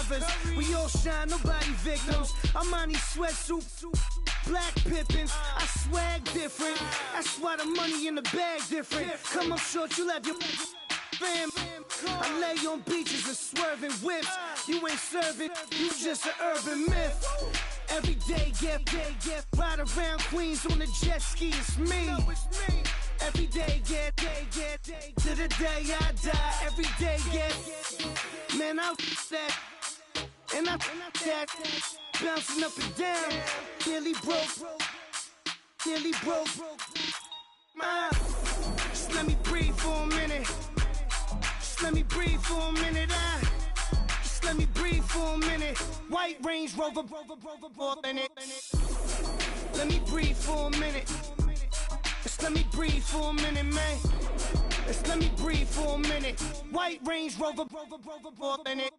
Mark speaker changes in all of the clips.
Speaker 1: survivors. We all shine, nobody victims. I'm on these sweatsuit, black Pippins. I swag different. That's why the money in the bag different. Come up short, you'll have your fam. I lay on beaches and swerving whips. You ain't serving, you just an urban myth. Every day, get ride around Queens on a jet ski. It's me. Every day, get to the day I die. Every day, get man, I that and I that bouncing up and down. Nearly broke. Just let me breathe for a minute. Just let me breathe for a minute. Just let me breathe for a minute. White Range Rover, in it. Let me breathe for a minute. Just let me breathe for a minute, man. Just let me breathe for a minute. White Range Rover, in it.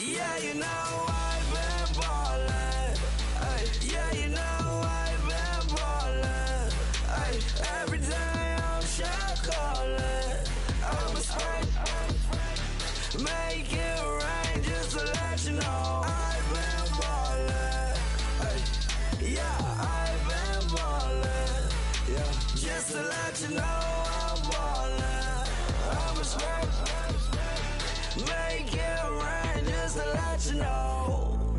Speaker 2: Yeah, you know I've been ballin'. Ay, yeah, you know I've been ballin'. Ay, every day I'm shot callin'. I'm a spray, make it rain just to let you know I've been ballin'. Ay, yeah, I've been ballin'. Yeah, just to let you know I'm ballin'. I'm a spray, make it rain just to let you know.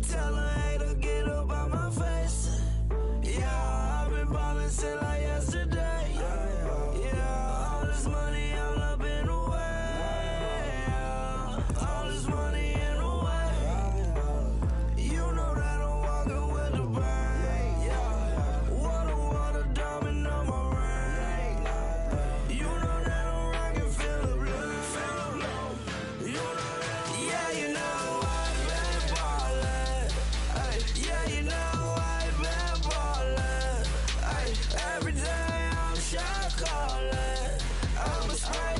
Speaker 2: Tell a hater get up out my face. Yeah, I've been ballin' since like yesterday. Yeah, all this money all up in the way. All this money in the way. You know that I'm walking with the bank. Yeah, water, diamond on my ring. You know that I'm rockin', feel the blue. You know that, yeah, you know I've been ballin'. Ay, yeah, you know I've been ballin'. Ay, every day I'm shot callin'. I'm a spray,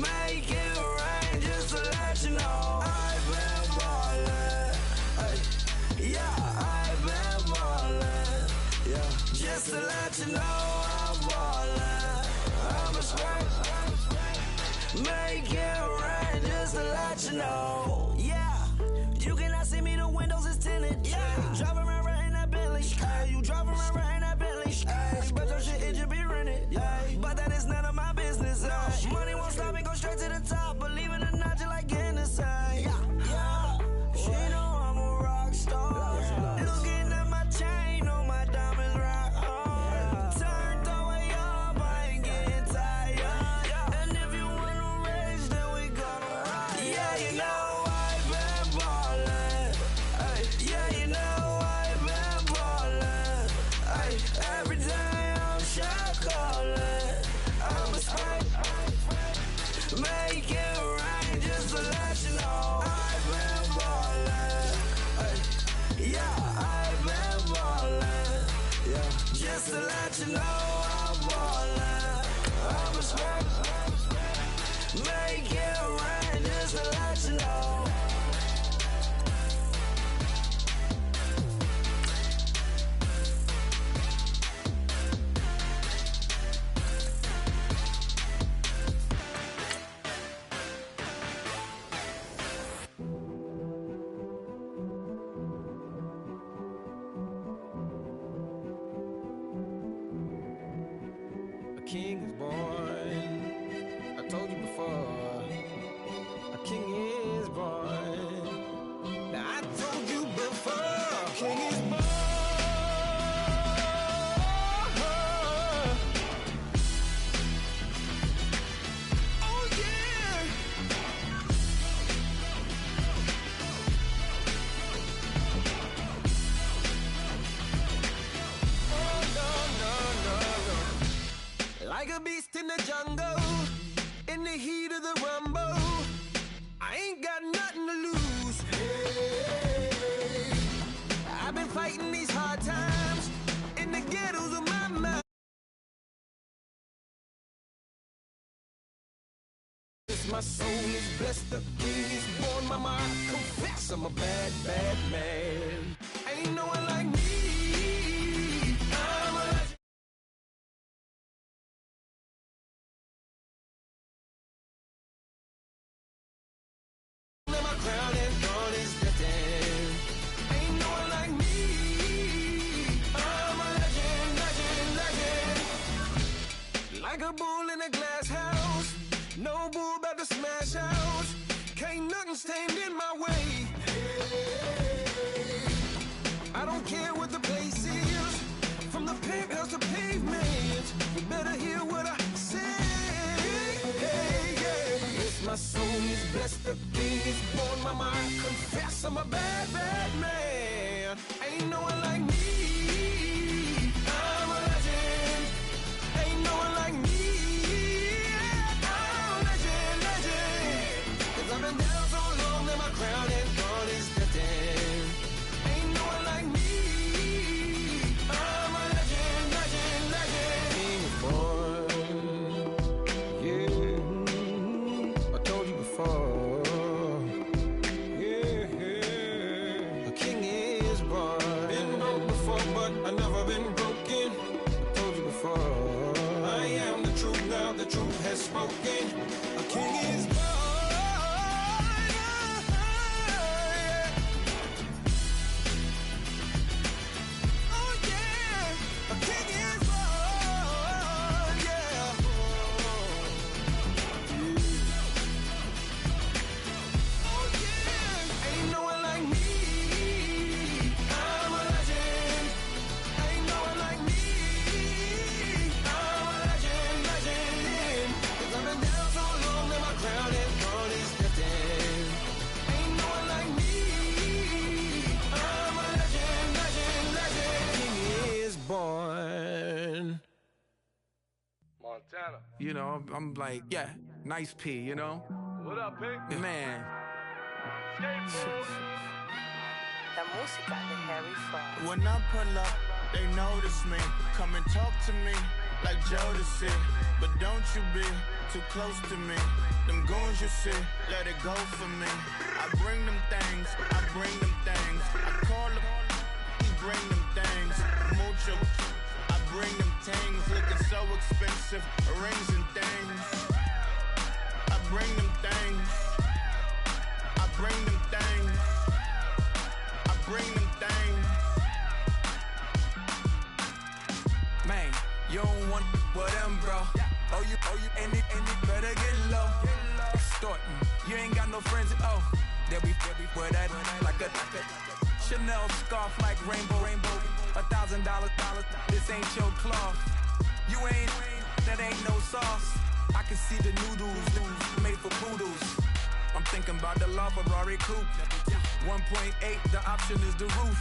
Speaker 2: make it rain just to let you know I've been ballin'. Ay, yeah, I've been ballin'. Yeah, just to let you know I'm ballin'. I'm a spray, make it rain just to let you know. Yeah, you cannot see me, the windows is tinted. Yeah, driving around right in that Bentley. Ay, you driving around right in that Bentley. Ay, but your shit, it just be rented. Ay, but that is none of my business. Ay, money won't stop me, go straight to the top. Believe it or not, just like Guinness. Ay, yeah, she know I'm a rock star. Looking at my chain, on my diamonds rock hard. Turned the way up, I ain't getting tired. And if you wanna race, then we gonna ride. Yeah, you know I've been ballin'. Ay, yeah, you know I've been ballin'. Ay, every day I'm shot callin'. I'm a spray, make it rain just to let you know I've been ballin'. Ay, yeah, I've been ballin'. Yeah, just to let you know I'm ballin'. I'm a spray, make it rain just to let you know.
Speaker 3: A king is born. I told you before. A king is born. Now I told you before. A king is born. Oh yeah. Oh no. Like a beast in the jungle, in the heat of the rumble, I ain't got nothing to lose. Hey. my soul is blessed, the king is born. Mama, I confess I'm a bad, bad man. Ain't no one like me. I'm a legend. My crown and throne is destined. Ain't no one like me. I'm a legend, legend, legend. Like a bull in a glass house. No bull about to smash out. Can't nothing stand in my way. I don't care what the place is. From the penthouse to pavement. You better hear what I say. Yes, my soul is blessed. The king is born. Mama, I confess I'm a bad, bad man. Ain't no one like me. I'm a legend. Ain't no one like me. I've been down so long that my crown and throne is destined. Ain't no one like me. I'm a legend, legend, legend. King is born. Yeah, I told you before. Yeah, a king is born. Been broke before, but I never been broken. I told you before. I am the truth now. The truth has spoken. A king is born. You know, I'm like, yeah, nice P, you know?
Speaker 4: What up, Pink?
Speaker 3: Man.
Speaker 5: La música de Harry Fraud.
Speaker 6: When I pull up, they notice me. Come and talk to me like Jodeci. But don't you be too close to me. Them goons you see, let it go for me. I bring them things, I bring them things. I call them, he bring them things. Mucho. I bring them things, looking so expensive, rings and things. I bring them things. I bring them things. I bring them things.
Speaker 3: Man, you don't want with them, bro. Oh, you, and it better get low. Extorting, you ain't got no friends. Oh, they'll be for that like a Chanel scarf like rainbow. $1,000, this ain't your cloth. You ain't, that ain't no sauce. I can see the noodles made for poodles. I'm thinking about the La Ferrari coupe. 1.8, the option is the roof.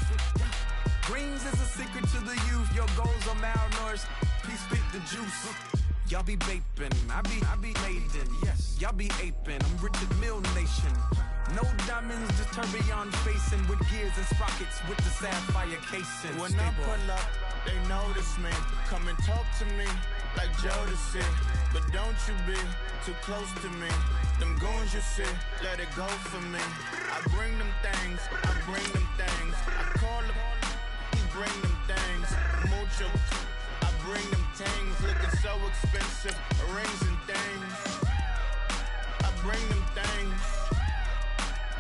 Speaker 3: Greens is a secret to the youth. Your goals are malnourished. Please spit the juice. Y'all be vaping, I be maiden. Yes, y'all be aping. I'm Richard Mill Nation. No diamonds, just tourbillon facing with gears and sprockets with the sapphire casing.
Speaker 6: When I pull up, they notice me. Come and talk to me like Jodeci. But don't you be too close to me. Them goons you see, let it go for me. I bring them things, I bring them things. I call them, he bring them things. Mucho. I bring them things, looking so expensive, rings and things. I bring them things.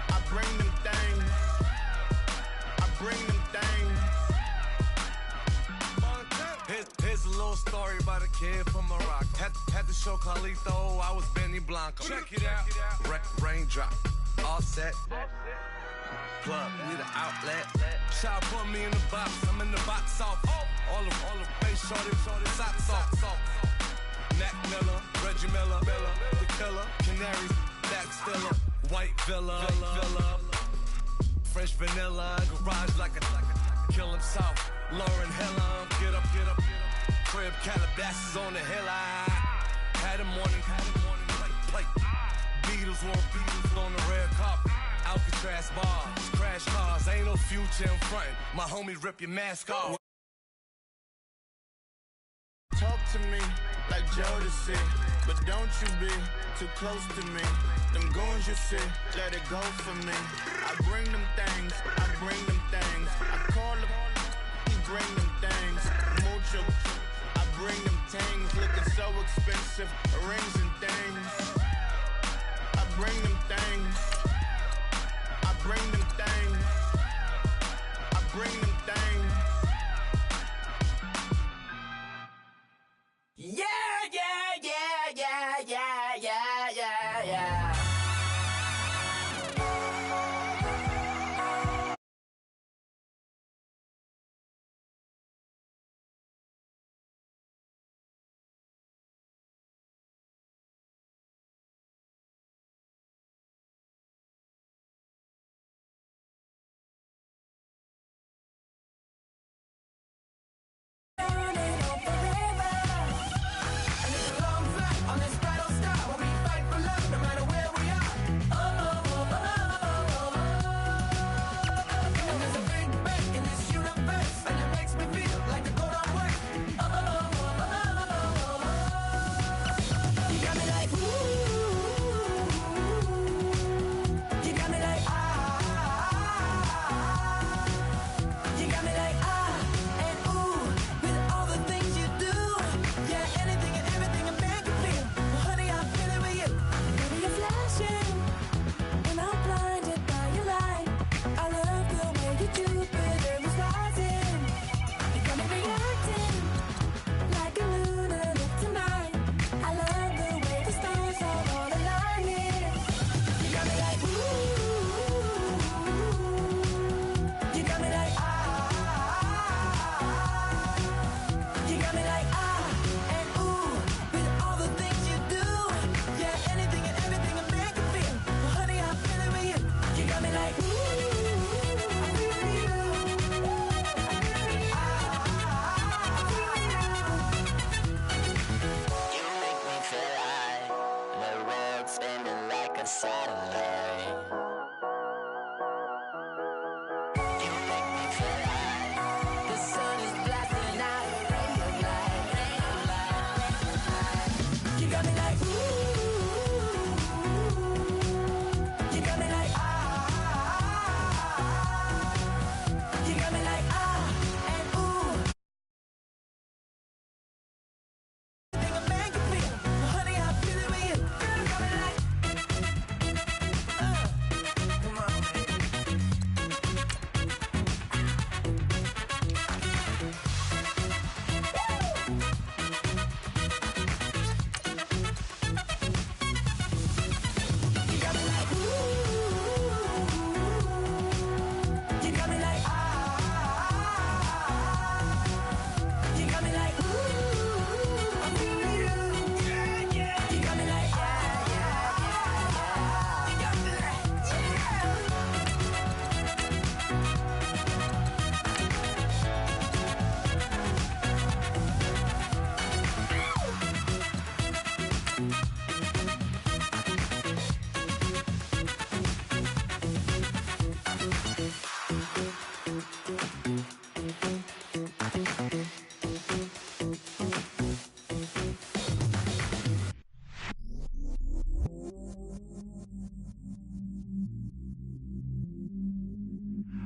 Speaker 6: I bring them things. I bring them things.
Speaker 4: Here's a little story about a kid from Morocco. Had to show Carlito I was Benny Blanco. Check it out. Raindrop, all set. Plug, need an outlet. Shot put me in the box, I'm in the box off. All the face shorty, socks off. Mac Miller, Reggie Miller, the killer, Canaries, Back Stiller, White Villa, Fresh vanilla, garage like a kill himself. Lauren Hiller, get up. Crib Calabasas on the hill. I had him morning, plate. Beatles on the red carpet. Alcatraz bars, crash cars, ain't no future in front. My homie rip your mask off.
Speaker 6: Talk to me like Jodeci. But don't you be too close to me. Them goons you see, let it go for me. I bring them things, I bring them things. I call them, he bring them things. Mucho, I bring them things. Looking so expensive, rings and things. I bring them things. I bring them things. I bring them things.
Speaker 2: Yeah, yeah, yeah, yeah, yeah, yeah, yeah, yeah.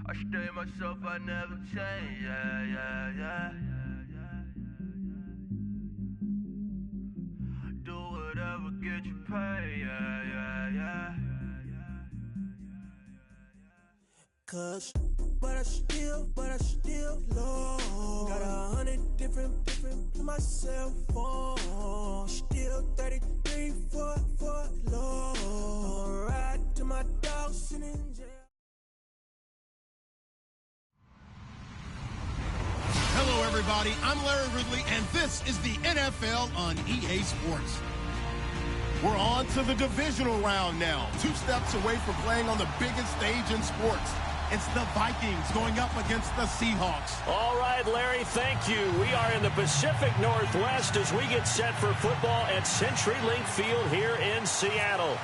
Speaker 4: I stay myself, I never change, yeah, yeah, yeah. Do whatever, get you paid, yeah, yeah, yeah.
Speaker 2: Cause, but I still low. Got 100 different in my cell phone. Still 33 for low. I'ma ride to my dog sitting in jail.
Speaker 7: Hello, everybody. I'm Larry Ridley, and this is the NFL on EA Sports. We're on to the divisional round now. 2 steps away from playing on the biggest stage in sports. It's the Vikings going up against the Seahawks.
Speaker 8: All right, Larry, thank you. We are in the Pacific Northwest as we get set for football at CenturyLink Field here in Seattle.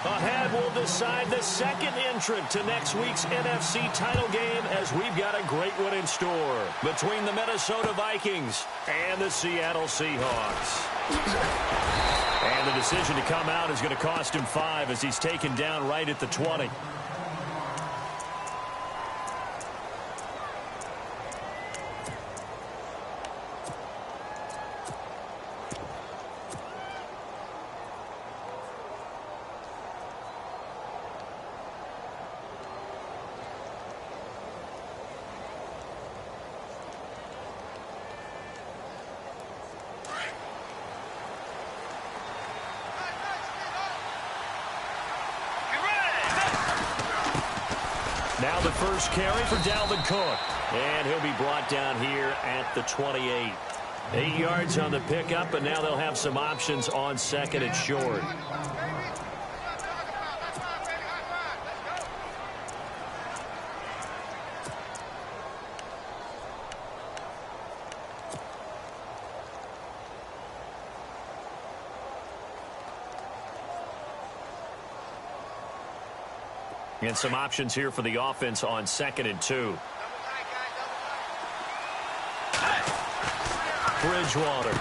Speaker 8: Ahead will decide the second entrant to next week's NFC title game, as we've got a great one in store between the Minnesota Vikings and the Seattle Seahawks. And the decision to come out is going to cost him 5 as he's taken down right at the 20. Now the first carry for Dalvin Cook. And he'll be brought down here at the 28. 8 yards on the pickup, and now they'll have some options on second and short. And some options here for the offense on 2nd and 2. Bridgewater.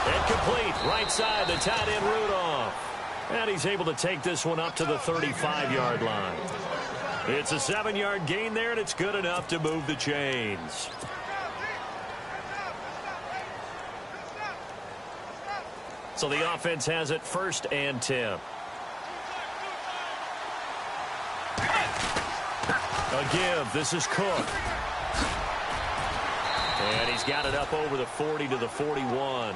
Speaker 8: Incomplete. Right side, the tight end Rudolph. And he's able to take this one up to the 35-yard line. It's a 7-yard gain there, and it's good enough to move the chains. So the offense has it 1st and 10. A give. This is Cook. And he's got it up over the 40 to the 41.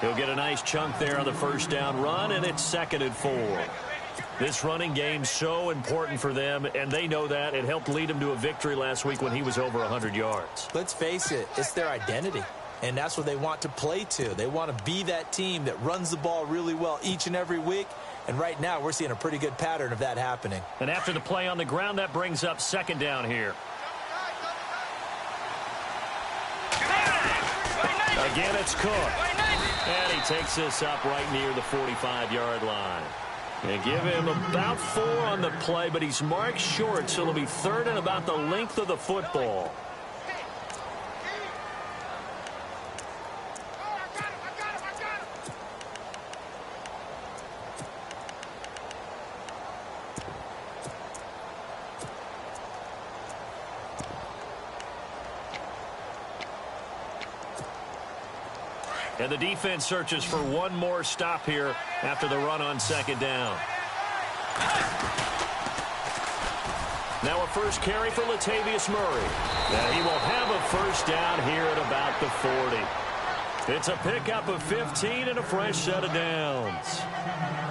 Speaker 8: He'll get a nice chunk there on the first down run, and it's 2nd and 4. This running game's so important for them, and they know that. It helped lead them to a victory last week when he was over 100 yards.
Speaker 9: Let's face it, it's their identity, and that's what they want to play to. They want to be that team that runs the ball really well each and every week. And right now, we're seeing a pretty good pattern of that happening.
Speaker 8: And after the play on the ground, that brings up 2nd down here. Again, it's Cook. And he takes this up right near the 45-yard line. And give him about 4 on the play, but he's marked short, so it'll be 3rd and about the length of the football. And the defense searches for one more stop here after the run on 2nd down. Now a first carry for Latavius Murray. And he will have a first down here at about the 40. It's a pickup of 15 and a fresh set of downs.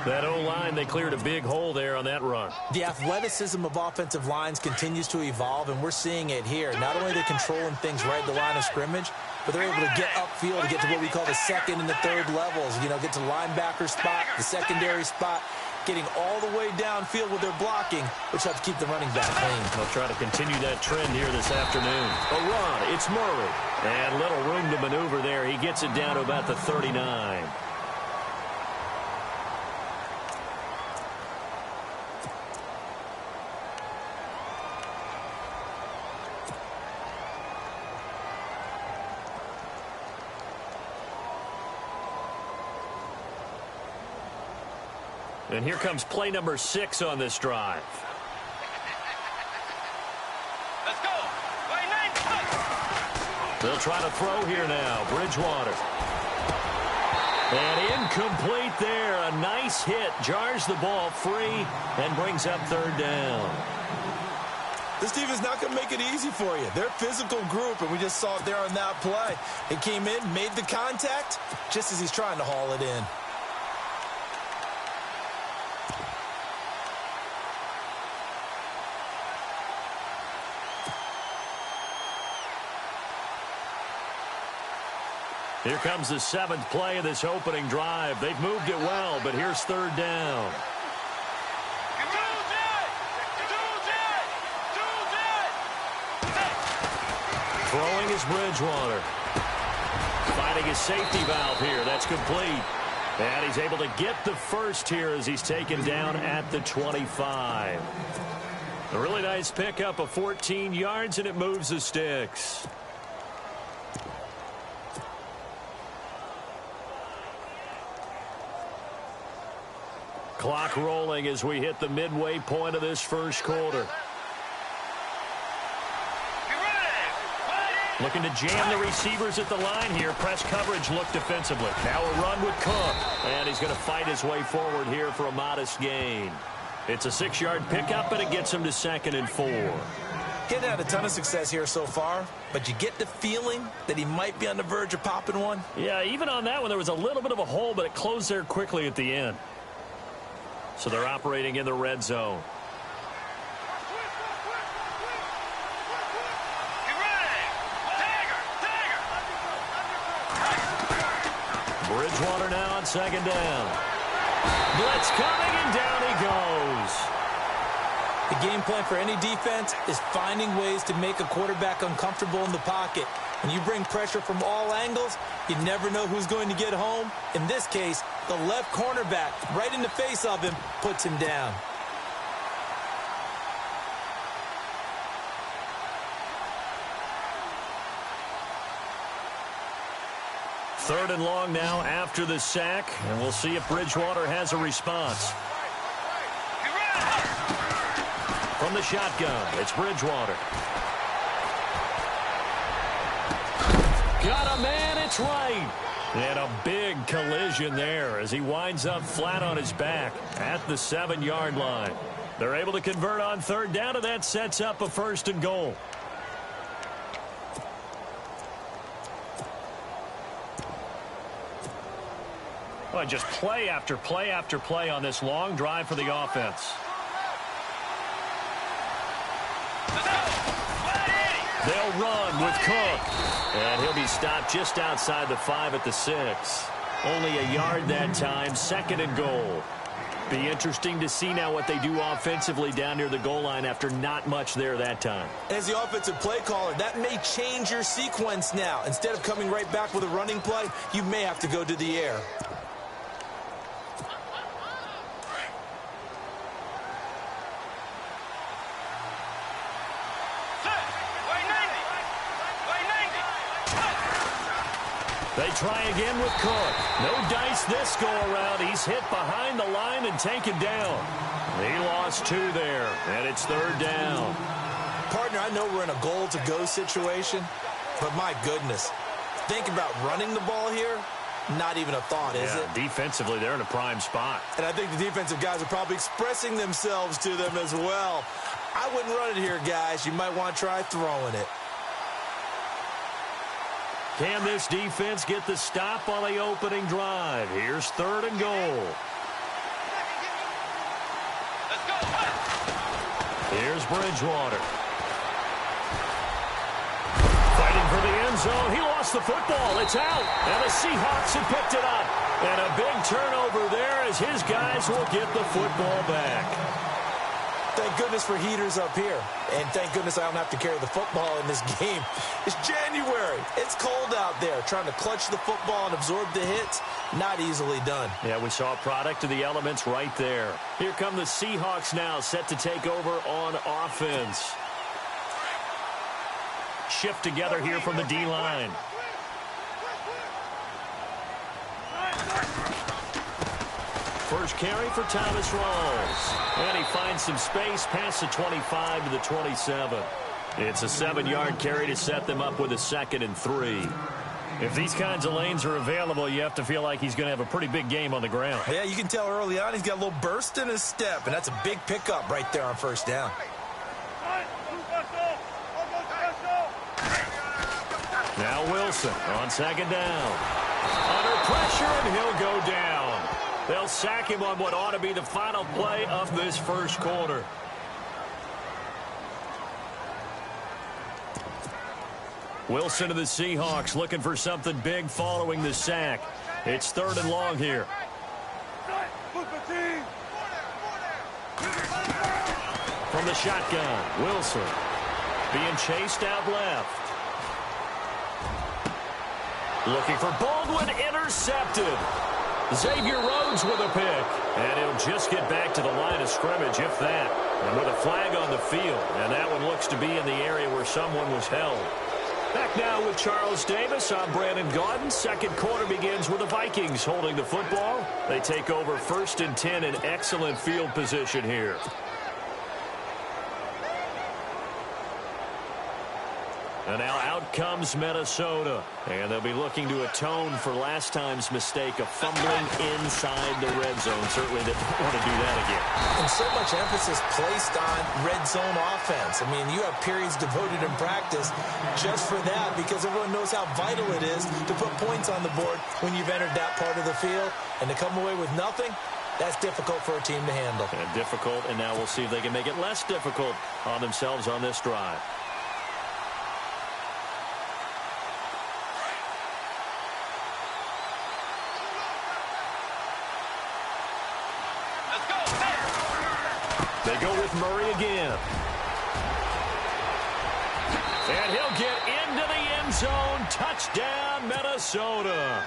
Speaker 8: That O-line, they cleared a big hole there on that run.
Speaker 9: The athleticism of offensive lines continues to evolve, and we're seeing it here. Not only are they controlling things right at the line of scrimmage, but they're able to get upfield to get to what we call the 2nd and the 3rd levels. You know, get to linebacker spot, the secondary spot, getting all the way downfield with their blocking, which helps keep the running back clean.
Speaker 8: They'll try to continue that trend here this afternoon. A run, it's Murray. And little room to maneuver there. He gets it down to about the 39. And here comes play number 6 on this drive.
Speaker 10: Let's go.
Speaker 8: They'll try to throw here now. Bridgewater. And incomplete there. A nice hit. Jars the ball free and brings up 3rd down.
Speaker 9: This team is not going to make it easy for you. They're a physical group, and we just saw it there on that play. He came in, made the contact, just as he's trying to haul it in.
Speaker 8: Here comes the 7th play of this opening drive. They've moved it well, but here's 3rd down. Throwing is Bridgewater. Finding his safety valve here. That's complete. And he's able to get the first here as he's taken down at the 25. A really nice pickup of 14 yards, and it moves the sticks. Clock rolling as we hit the midway point of this first quarter. Looking to jam the receivers at the line here. Press coverage look defensively. Now a run with Cook. And he's going to fight his way forward here for a modest gain. It's a 6-yard pickup, and it gets him to 2nd and 4.
Speaker 9: He's had a ton of success here so far, but you get the feeling that he might be on the verge of popping one.
Speaker 8: Yeah, even on that one, there was a little bit of a hole, but it closed there quickly at the end. So they're operating in the red zone. Bridgewater now on 2nd down. Blitz coming, and down he goes.
Speaker 9: The game plan for any defense is finding ways to make a quarterback uncomfortable in the pocket. When you bring pressure from all angles, you never know who's going to get home. In this case, the left cornerback, right in the face of him, puts him down.
Speaker 8: Third and long now after the sack, and we'll see if Bridgewater has a response. From the shotgun, it's Bridgewater. Got a man, it's right. And a big collision there as he winds up flat on his back at the 7-yard line. They're able to convert on 3rd down, and that sets up a 1st and goal. Well, just play after play after play on this long drive for the offense. They'll run with Cook. And he'll be stopped just outside the 5 at the 6. Only a yard that time, 2nd and goal. Be interesting to see now what they do offensively down near the goal line after not much there that time.
Speaker 9: As the offensive play caller, that may change your sequence now. Instead of coming right back with a running play, you may have to go to the air.
Speaker 8: They try again with Cook. No dice this go-around. He's hit behind the line and taken down. He lost 2 there, and it's 3rd down.
Speaker 9: Partner, I know we're in a goal-to-go situation, but my goodness, think about running the ball here. Not even a thought, is it?
Speaker 8: Defensively, they're in a prime spot.
Speaker 9: And I think the defensive guys are probably expressing themselves to them as well. I wouldn't run it here, guys. You might want to try throwing it.
Speaker 8: Can this defense get the stop on the opening drive? Here's 3rd and goal. Here's Bridgewater. Fighting for the end zone. He lost the football. It's out. And the Seahawks have picked it up. And a big turnover there as his guys will get the football back.
Speaker 9: Thank goodness for heaters up here. And thank goodness I don't have to carry the football in this game. It's January. It's cold out there. Trying to clutch the football and absorb the hits, not easily done.
Speaker 8: Yeah, we saw a product of the elements right there. Here come the Seahawks now, set to take over on offense. Shift together here from the D-line. First carry for Thomas Rawls. And he finds some space past the 25 to the 27. It's a 7-yard carry to set them up with a 2nd and 3. If these kinds of lanes are available, you have to feel like he's going to have a pretty big game on the ground.
Speaker 9: Yeah, you can tell early on he's got a little burst in his step, and that's a big pickup right there on 1st down.
Speaker 8: Now Wilson on 2nd down. Under pressure, and he'll go down. They'll sack him on what ought to be the final play of this first quarter. Wilson to the Seahawks looking for something big following the sack. It's 3rd and long here. From the shotgun, Wilson being chased out left. Looking for Baldwin, intercepted. Xavier Rhodes with a pick. And he'll just get back to the line of scrimmage, if that. And with a flag on the field. And that one looks to be in the area where someone was held. Back now with Charles Davis. I'm Brandon Gaudin. Second quarter begins with the Vikings holding the football. They take over 1st and 10 in excellent field position here. And now out comes Minnesota. And they'll be looking to atone for last time's mistake of fumbling inside the red zone. Certainly they don't want to do that again.
Speaker 9: And so much emphasis placed on red zone offense. I mean, you have periods devoted in practice just for that because everyone knows how vital it is to put points on the board when you've entered that part of the field. And to come away with nothing, that's difficult for a team to handle.
Speaker 8: And difficult, and now we'll see if they can make it less difficult on themselves on this drive. They go with Murray again. And he'll get into the end zone. Touchdown, Minnesota.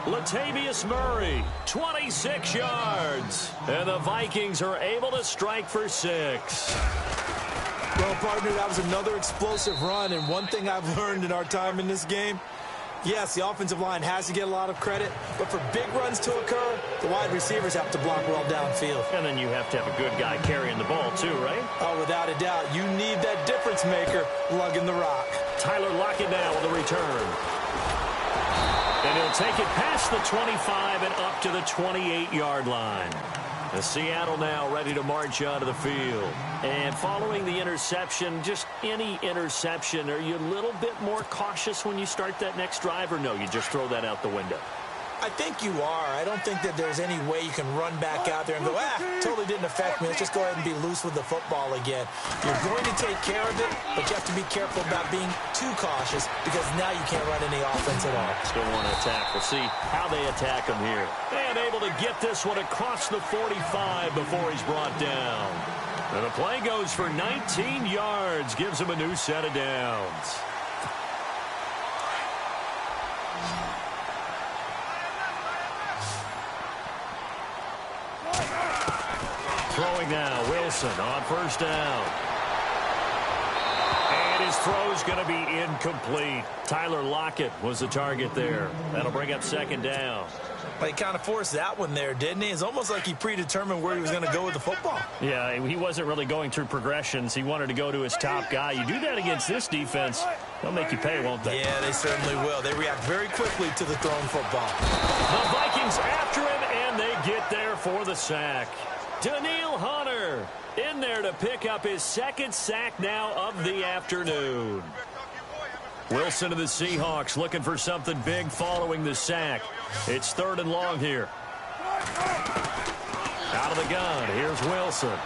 Speaker 8: Latavius Murray, 26 yards. And the Vikings are able to strike for 6.
Speaker 9: Well, partner, that was another explosive run. And one thing I've learned in our time in this game, yes, the offensive line has to get a lot of credit, but for big runs to occur, the wide receivers have to block well downfield.
Speaker 8: And then you have to have a good guy carrying the ball too, right?
Speaker 9: Oh, without a doubt. You need that difference maker lugging the rock.
Speaker 8: Tyler Lockett now with a return. And he'll take it past the 25 and up to the 28-yard line. The Seattle now ready to march onto the field. And following the interception, just any interception, are you a little bit more cautious when you start that next drive, or no, you just throw that out the window?
Speaker 9: I think you are. I don't think that there's any way you can run back out there and go, totally didn't affect me. Let's just go ahead and be loose with the football again. You're going to take care of it, but you have to be careful about being too cautious because now you can't run any offense at all.
Speaker 8: Still want to attack. We'll see how they attack him here. And able to get this one across the 45 before he's brought down. And the play goes for 19 yards, gives him a new set of downs. Throwing now, Wilson on first down. And his throw's going to be incomplete. Tyler Lockett was the target there. That'll bring up 2nd down.
Speaker 9: Well, he kind of forced that one there, didn't he? It's almost like he predetermined where he was going to go with the football.
Speaker 8: Yeah, he wasn't really going through progressions. He wanted to go to his top guy. You do that against this defense, they'll make you pay, won't they?
Speaker 9: Yeah, they certainly will. They react very quickly to the thrown football.
Speaker 8: The Vikings after him, and they get there for the sack. Daniil Hunter in there to pick up his 2nd sack now of the afternoon. Wilson of the Seahawks looking for something big following the sack. It's 3rd and long here. Out of the gun, here's Wilson.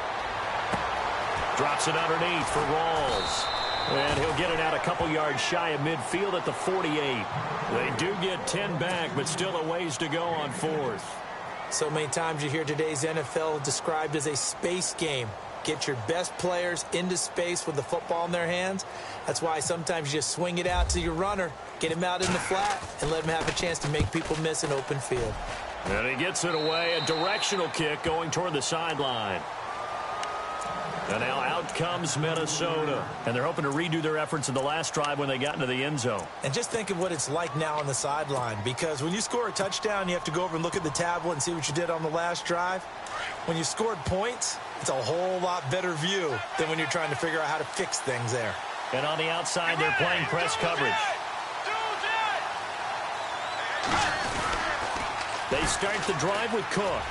Speaker 8: Drops it underneath for Rawls. And he'll get it out a couple yards shy of midfield at the 48. They do get 10 back, but still a ways to go on 4th.
Speaker 9: So many times you hear today's NFL described as a space game. Get your best players into space with the football in their hands. That's why sometimes you just swing it out to your runner, get him out in the flat, and let him have a chance to make people miss an open field.
Speaker 8: And he gets it away, a directional kick going toward the sideline. And now out comes Minnesota. And they're hoping to redo their efforts in the last drive when they got into the end zone.
Speaker 9: And just think of what it's like now on the sideline. Because when you score a touchdown, you have to go over and look at the tablet and see what you did on the last drive. When you scored points, it's a whole lot better view than when you're trying to figure out how to fix things there.
Speaker 8: And on the outside, they're playing press coverage. They start the drive with Cook.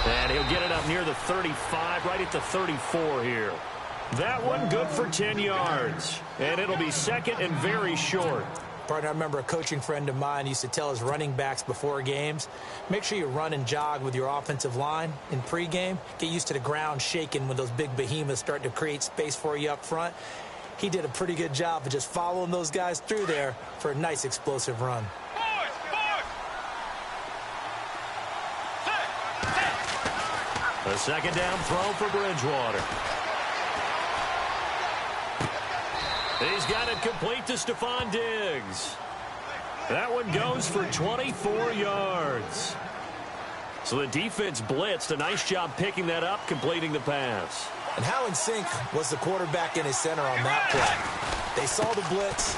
Speaker 8: And he'll get it up near the 35, right at the 34 here. That one good for 10 yards. And it'll be 2nd and very short.
Speaker 9: Partner, I remember a coaching friend of mine used to tell his running backs before games, make sure you run and jog with your offensive line in pregame. Get used to the ground shaking when those big behemoths start to create space for you up front. He did a pretty good job of just following those guys through there for a nice explosive run.
Speaker 8: A 2nd down throw for Bridgewater. He's got it complete to Stephon Diggs. That one goes for 24 yards. So the defense blitzed. A nice job picking that up, completing the pass.
Speaker 9: And how in sync was the quarterback and his center on that play? They saw the blitz,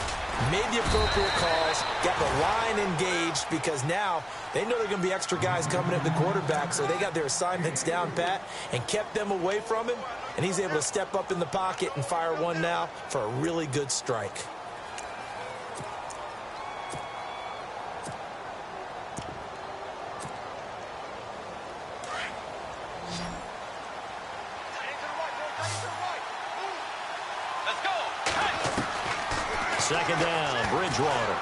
Speaker 9: made the appropriate calls, got the line engaged because now they know there are going to be extra guys coming at the quarterback, so they got their assignments down pat and kept them away from him, and he's able to step up in the pocket and fire one now for a really good strike.
Speaker 8: Second down, Bridgewater.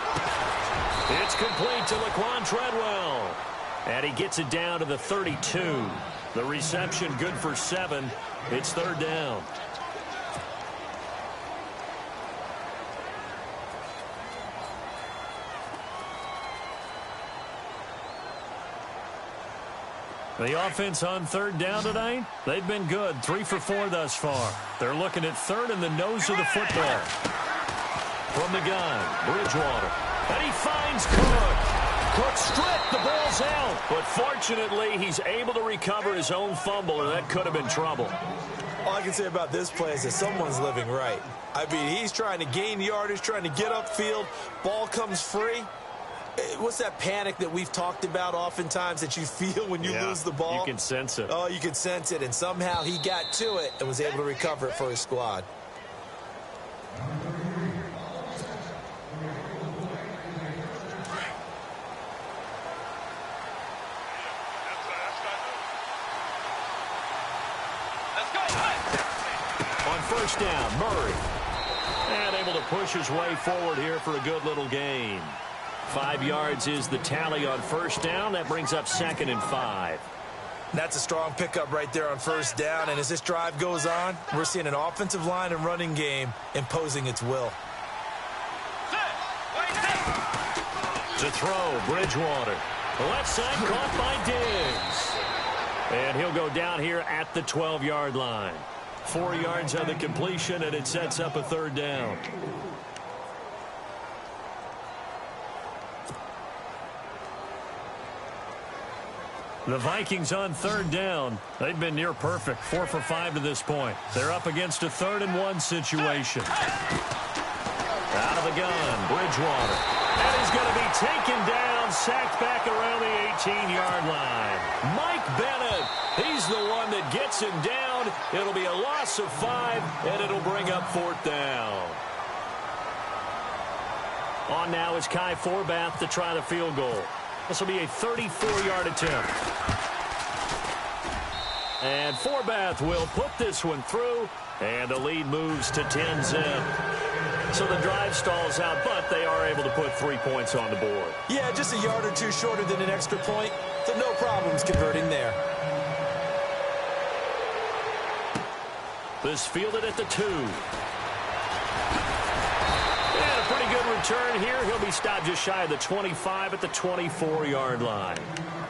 Speaker 8: It's complete to Laquan Treadwell. And he gets it down to the 32. The reception good for 7. It's third down. The offense on third down tonight, they've been good. 3 for 4 thus far. They're looking at third in the nose of the football. From the gun, Bridgewater. And he finds Cook. Cook stripped. The ball's out. But fortunately, he's able to recover his own fumble, or that could have been trouble.
Speaker 9: All I can say about this play is that someone's living right. I mean, he's trying to gain yardage, trying to get upfield. Ball comes free. What's that panic that we've talked about oftentimes that you feel when you lose the ball?
Speaker 8: You can sense it.
Speaker 9: Oh, you can sense it. And somehow he got to it and was able to recover it for his squad.
Speaker 8: On first down, Murray. And able to push his way forward here for a good little gain. 5 yards is the tally on first down. That brings up 2nd and 5.
Speaker 9: That's a strong pickup right there on first down. And as this drive goes on, we're seeing an offensive line and running game imposing its will.
Speaker 8: To throw, Bridgewater. The left side caught by Diggs. And he'll go down here at the 12-yard line. 4 yards on the completion, and it sets up a third down. The Vikings on third down. They've been near perfect. 4 for 5 to this point. They're up against a 3rd and 1 situation. Out of the gun, Bridgewater. And he's going to be taken down, sacked back around the 18-yard line. Mike Bennett, he's the one that gets him down. It'll be a loss of 5, and it'll bring up 4th down. On now is Kai Forbath to try the field goal. This will be a 34-yard attempt. And Forbath will put this one through, and the lead moves to 10-zip. So the drive stalls out, but they are able to put 3 points on the board.
Speaker 9: Yeah, just a yard or two shorter than an extra point, so no problems converting there.
Speaker 8: This fielded at the 2. And a pretty good return here. He'll be stopped just shy of the 25 at the 24-yard line.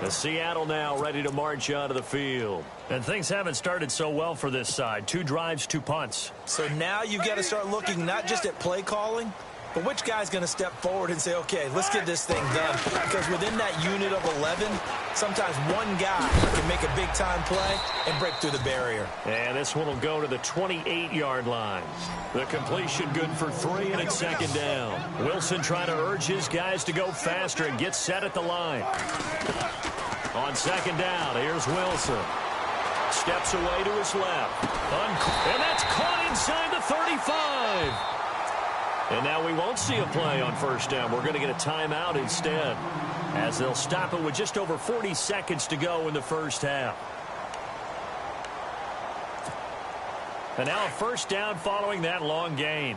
Speaker 8: The Seattle now ready to march onto the field. And things haven't started so well for this side. 2 drives, 2 punts.
Speaker 9: So now you've got to start looking not just at play calling, but which guy's going to step forward and say, okay, let's get this thing done. Because within that unit of 11, sometimes one guy can make a big-time play and break through the barrier.
Speaker 8: And this one will go to the 28-yard line. The completion good for 3, and it's 2nd down. Wilson trying to urge his guys to go faster and get set at the line. On 2nd down, here's Wilson. Steps away to his left. And that's caught inside the 35. And now we won't see a play on first down. We're going to get a timeout instead, as they'll stop it with just over 40 seconds to go in the first half. And now a first down following that long gain.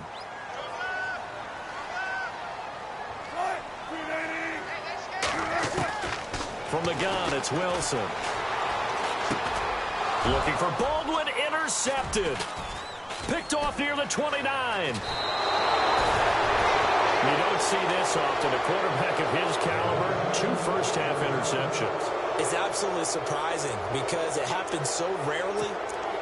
Speaker 8: From the gun, it's Wilson. Looking for Baldwin, intercepted. Picked off near the 29. You don't see this often. A quarterback of his caliber, 2 first-half interceptions.
Speaker 9: It's absolutely surprising because it happens so rarely.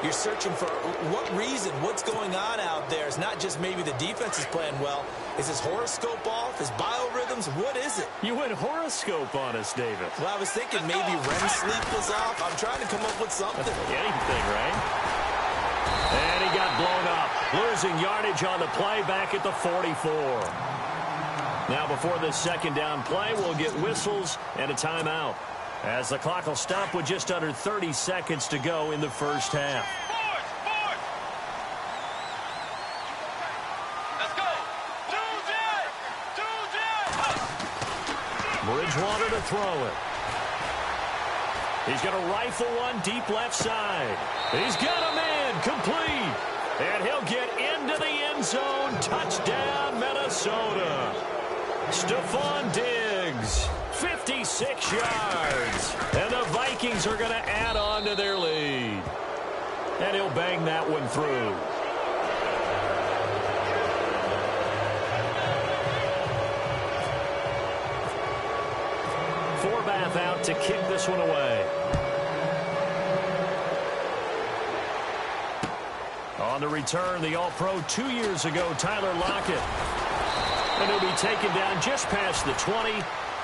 Speaker 9: You're searching for what reason, what's going on out there. It's not just maybe the defense is playing well. Is his horoscope off? His biorhythms? What is it?
Speaker 8: You went horoscope on us, David.
Speaker 9: Well, I was thinking maybe REM sleep was off. I'm trying to come up with something.
Speaker 8: Anything, right? And he got blown up. Losing yardage on the play back at the 44. Now before this second down play, we'll get whistles and a timeout, as the clock will stop with just under 30 seconds to go in the first half. Bridgewater to throw it. He's going to rifle one deep left side. He's got a man complete. And he'll get into the end zone. Touchdown, Minnesota. Stephon Diggs, 56 yards. And the Vikings are going to add on to their lead. And he'll bang that one through. Forbath out to kick this one away. On the return, the All-Pro 2 years ago, Tyler Lockett. And he'll be taken down just past the 20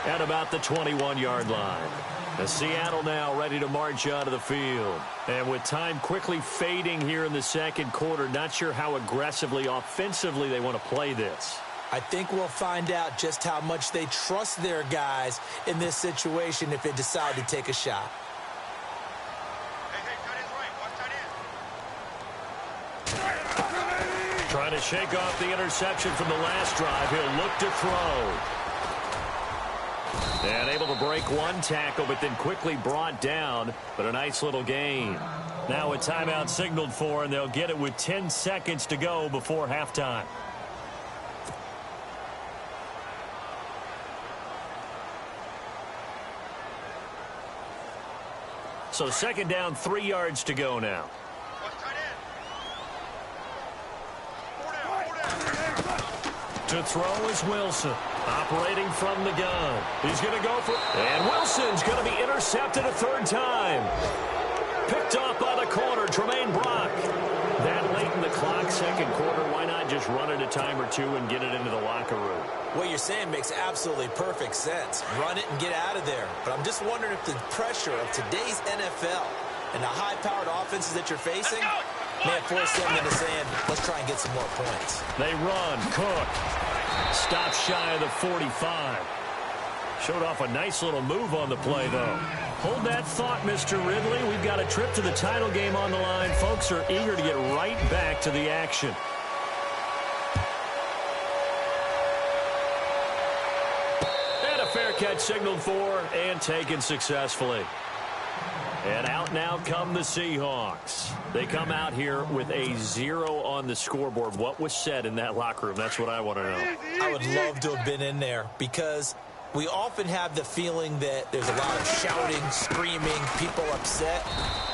Speaker 8: at about the 21-yard line. The Seattle now ready to march out of the field. And with time quickly fading here in the second quarter, not sure how aggressively, offensively they want to play this.
Speaker 9: I think we'll find out just how much they trust their guys in this situation if they decide to take a shot.
Speaker 8: Trying to shake off the interception from the last drive. He'll look to throw. And able to break one tackle, but then quickly brought down. But a nice little gain. Now a timeout signaled for, and they'll get it with 10 seconds to go before halftime. So second down, 3 yards to go now. To throw is Wilson, operating from the gun. He's going to go for... And Wilson's going to be intercepted a third time. Picked off by the corner, Tremaine Brock. That late in the clock, second quarter, why not just run it a time or two and get it into the locker room?
Speaker 9: What you're saying makes absolutely perfect sense. Run it and get out of there. But I'm just wondering if the pressure of today's NFL and the high-powered offenses that you're facing may have forced them into saying, let's try and get some more points.
Speaker 8: They run. Cook stops shy of the 45. Showed off a nice little move on the play, though. Hold that thought, Mr. Ridley. We've got a trip to the title game on the line. Folks are eager to get right back to the action. And a fair catch signaled for and taken successfully. And out now come the Seahawks. They come out here with a 0 on the scoreboard. What was said in that locker room? That's what I want to know.
Speaker 9: I would love to have been in there because we often have the feeling that there's a lot of shouting, screaming, people upset.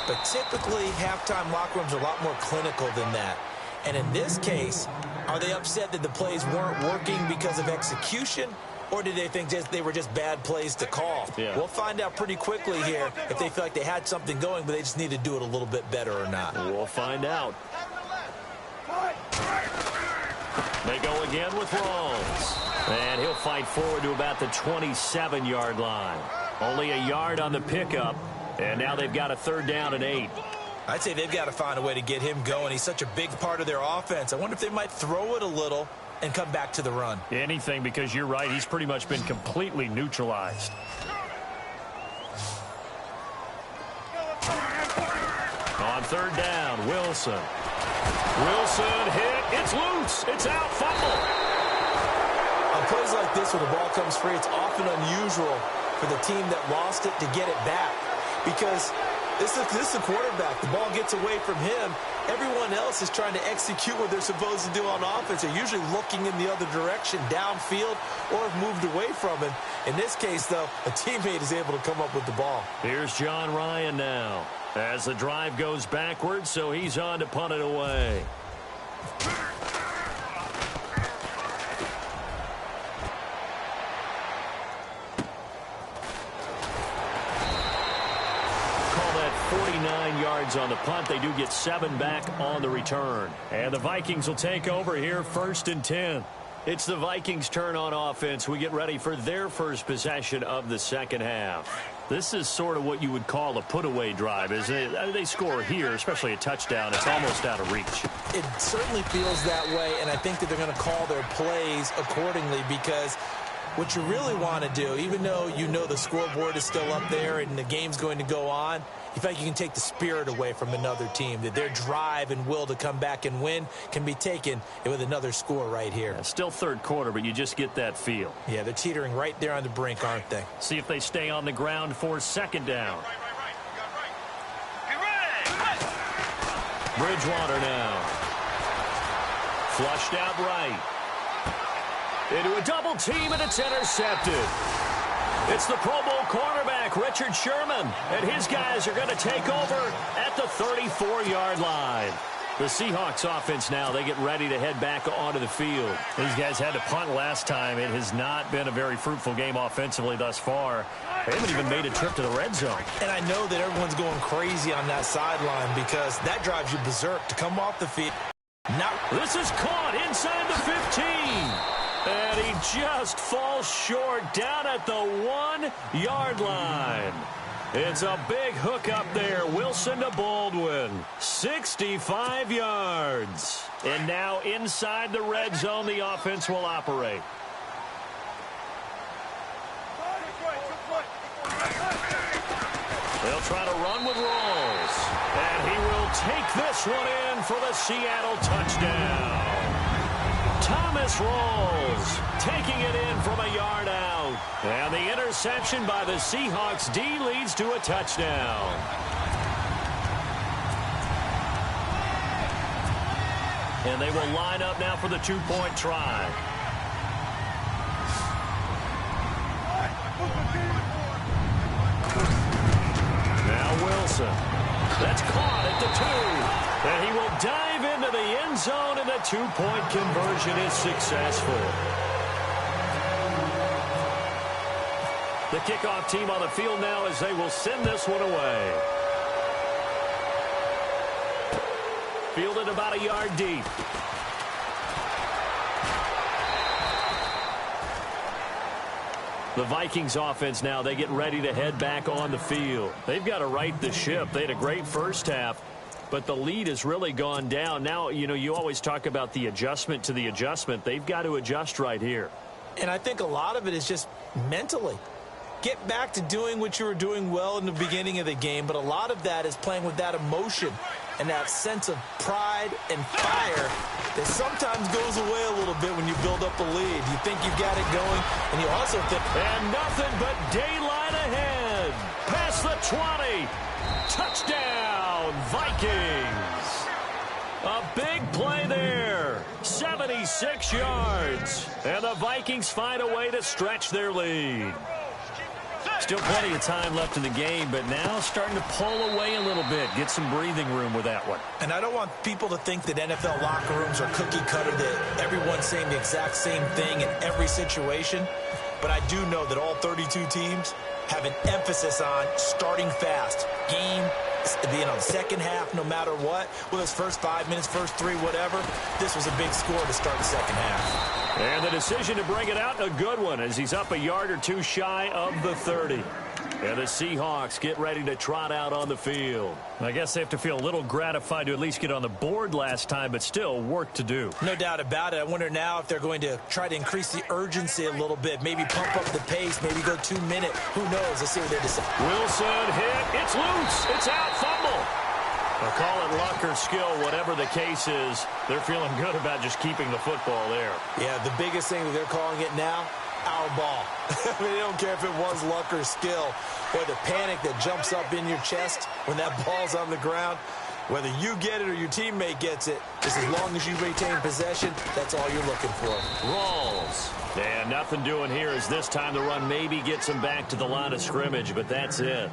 Speaker 9: But typically, halftime locker rooms are a lot more clinical than that. And in this case, are they upset that the plays weren't working because of execution? Or did they think they were just bad plays to call?
Speaker 8: Yeah.
Speaker 9: We'll find out pretty quickly here if they feel like they had something going, but they just need to do it a little bit better or not.
Speaker 8: We'll find out. They go again with Rawls. And he'll fight forward to about the 27-yard line. Only a yard on the pickup. And now they've got a third down and 8.
Speaker 9: I'd say they've got to find a way to get him going. He's such a big part of their offense. I wonder if they might throw it a little and come back to the run.
Speaker 8: Anything, because you're right. He's pretty much been completely neutralized. On third down, Wilson. Wilson hit. It's loose. It's out. Fumble.
Speaker 9: On plays like this where the ball comes free, it's often unusual for the team that lost it to get it back. Because this is the quarterback. The ball gets away from him. Everyone else is trying to execute what they're supposed to do on offense. They're usually looking in the other direction, downfield, or have moved away from him. In this case, though, a teammate is able to come up with the ball.
Speaker 8: Here's John Ryan now. As the drive goes backwards, so he's on to punt it away. Call that 49-yard yards on the punt. They do get 7 back on the return. And the Vikings will take over here, 1st and 10. It's the Vikings' turn on offense. We get ready for their first possession of the second half. This is sort of what you would call a put-away drive, isn't it? They score here, especially a touchdown. It's almost out of reach.
Speaker 9: It certainly feels that way, and I think that they're going to call their plays accordingly, because what you really want to do, even though you know the scoreboard is still up there and the game's going to go on, you feel like you can take the spirit away from another team, that their drive and will to come back and win can be taken with another score right here.
Speaker 8: Yeah, still third quarter, but you just get that feel.
Speaker 9: Yeah, they're teetering right there on the brink, aren't they?
Speaker 8: See if they stay on the ground for 2nd down. Bridgewater now. Flushed out right. Into a double team, and it's intercepted. It's the Pro Bowl cornerback, Richard Sherman, and his guys are going to take over at the 34-yard line. The Seahawks offense now, they get ready to head back onto the field. These guys had to punt last time. It has not been a very fruitful game offensively thus far. They haven't even made a trip to the red zone.
Speaker 9: And I know that everyone's going crazy on that sideline because that drives you berserk to come off the field. Now,
Speaker 8: this is caught inside the 15. And he just falls short down at the 1-yard line. It's a big hook up there. Wilson to Baldwin. 65 yards. And now inside the red zone, the offense will operate. They'll try to run with Rawls. And he will take this one in for the Seattle touchdown. Thomas Rawls taking it in from a yard out. And the interception by the Seahawks D leads to a touchdown. And they will line up now for the 2-point try. Now Wilson. That's caught at the 2. And he will dive into the end zone, and the 2-point conversion is successful. The kickoff team on the field now as they will send this one away. Fielded about a yard deep. The Vikings offense now, they get ready to head back on the field. They've got to right the ship. They had a great first half, but the lead has really gone down. Now, you know, you always talk about the adjustment to the adjustment. They've got to adjust right here.
Speaker 9: And I think a lot of it is just mentally. Get back to doing what you were doing well in the beginning of the game, but a lot of that is playing with that emotion and that sense of pride and fire that sometimes goes away a little bit when you build up a lead. You think you've got it going, and you also think...
Speaker 8: And nothing but daylight ahead. Past the 20. Touchdown, Vikings. A big play there. 76 yards. And the Vikings find a way to stretch their lead. Still plenty of time left in the game, but now starting to pull away a little bit. Get some breathing room with that one.
Speaker 9: And I don't want people to think that NFL locker rooms are cookie cutter, that everyone's saying the exact same thing in every situation. But I do know that all 32 teams have an emphasis on starting fast. Game being on the second half, no matter what. Whether it's first 5 minutes, first 3, whatever. This was a big score to start the second half.
Speaker 8: And the decision to bring it out, a good one, as he's up a yard or two shy of the 30. And the Seahawks get ready to trot out on the field. I guess they have to feel a little gratified to at least get on the board last time, but still work to do.
Speaker 9: No doubt about it. I wonder now if they're going to try to increase the urgency a little bit, maybe pump up the pace, maybe go 2 minute. Who knows? Let's see what they decide.
Speaker 8: Wilson hit. It's loose. It's out. Fumble. They'll call it luck or skill, whatever the case is. They're feeling good about just keeping the football there.
Speaker 9: Yeah, the biggest thing that they're calling it now, our ball. I mean, they don't care if it was luck or skill, or the panic that jumps up in your chest when that ball's on the ground. Whether you get it or your teammate gets it, just as long as you retain possession, that's all you're looking for.
Speaker 8: Rawls. And nothing doing here as this time the run maybe gets him back to the line of scrimmage, but that's it.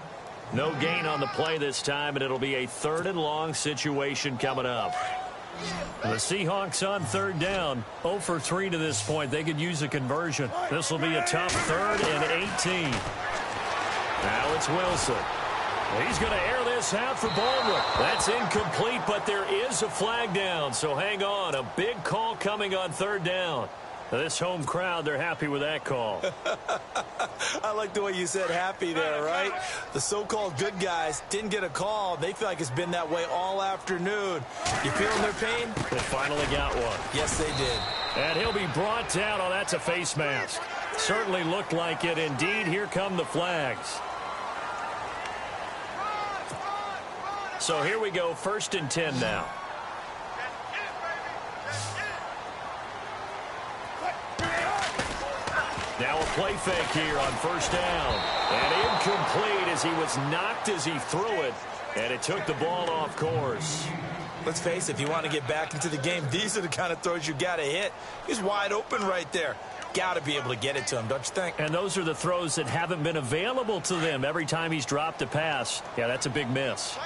Speaker 8: No gain on the play this time, and it'll be a 3rd and long situation coming up. The Seahawks on 3rd down, 0 for 3 to this point. They could use a conversion. This will be a tough 3rd and 18. Now it's Wilson. He's going to air this out for Baldwin. That's incomplete, but there is a flag down, so hang on. A big call coming on third down. This home crowd, they're happy with that call.
Speaker 9: I like the way you said happy there, right? The so-called good guys didn't get a call. They feel like it's been that way all afternoon. You feeling their pain?
Speaker 8: They finally got one.
Speaker 9: Yes, they did.
Speaker 8: And he'll be brought down. Oh, that's a face mask. Certainly looked like it. Indeed, here come the flags. So here we go, 1st and 10 now. Now a play fake here on 1st down. And incomplete as he was knocked as he threw it. And it took the ball off course.
Speaker 9: Let's face it, if you want to get back into the game, these are the kind of throws you got to hit. He's wide open right there. Got to be able to get it to him, don't you think?
Speaker 8: And those are the throws that haven't been available to them every time he's dropped a pass. Yeah, that's a big miss.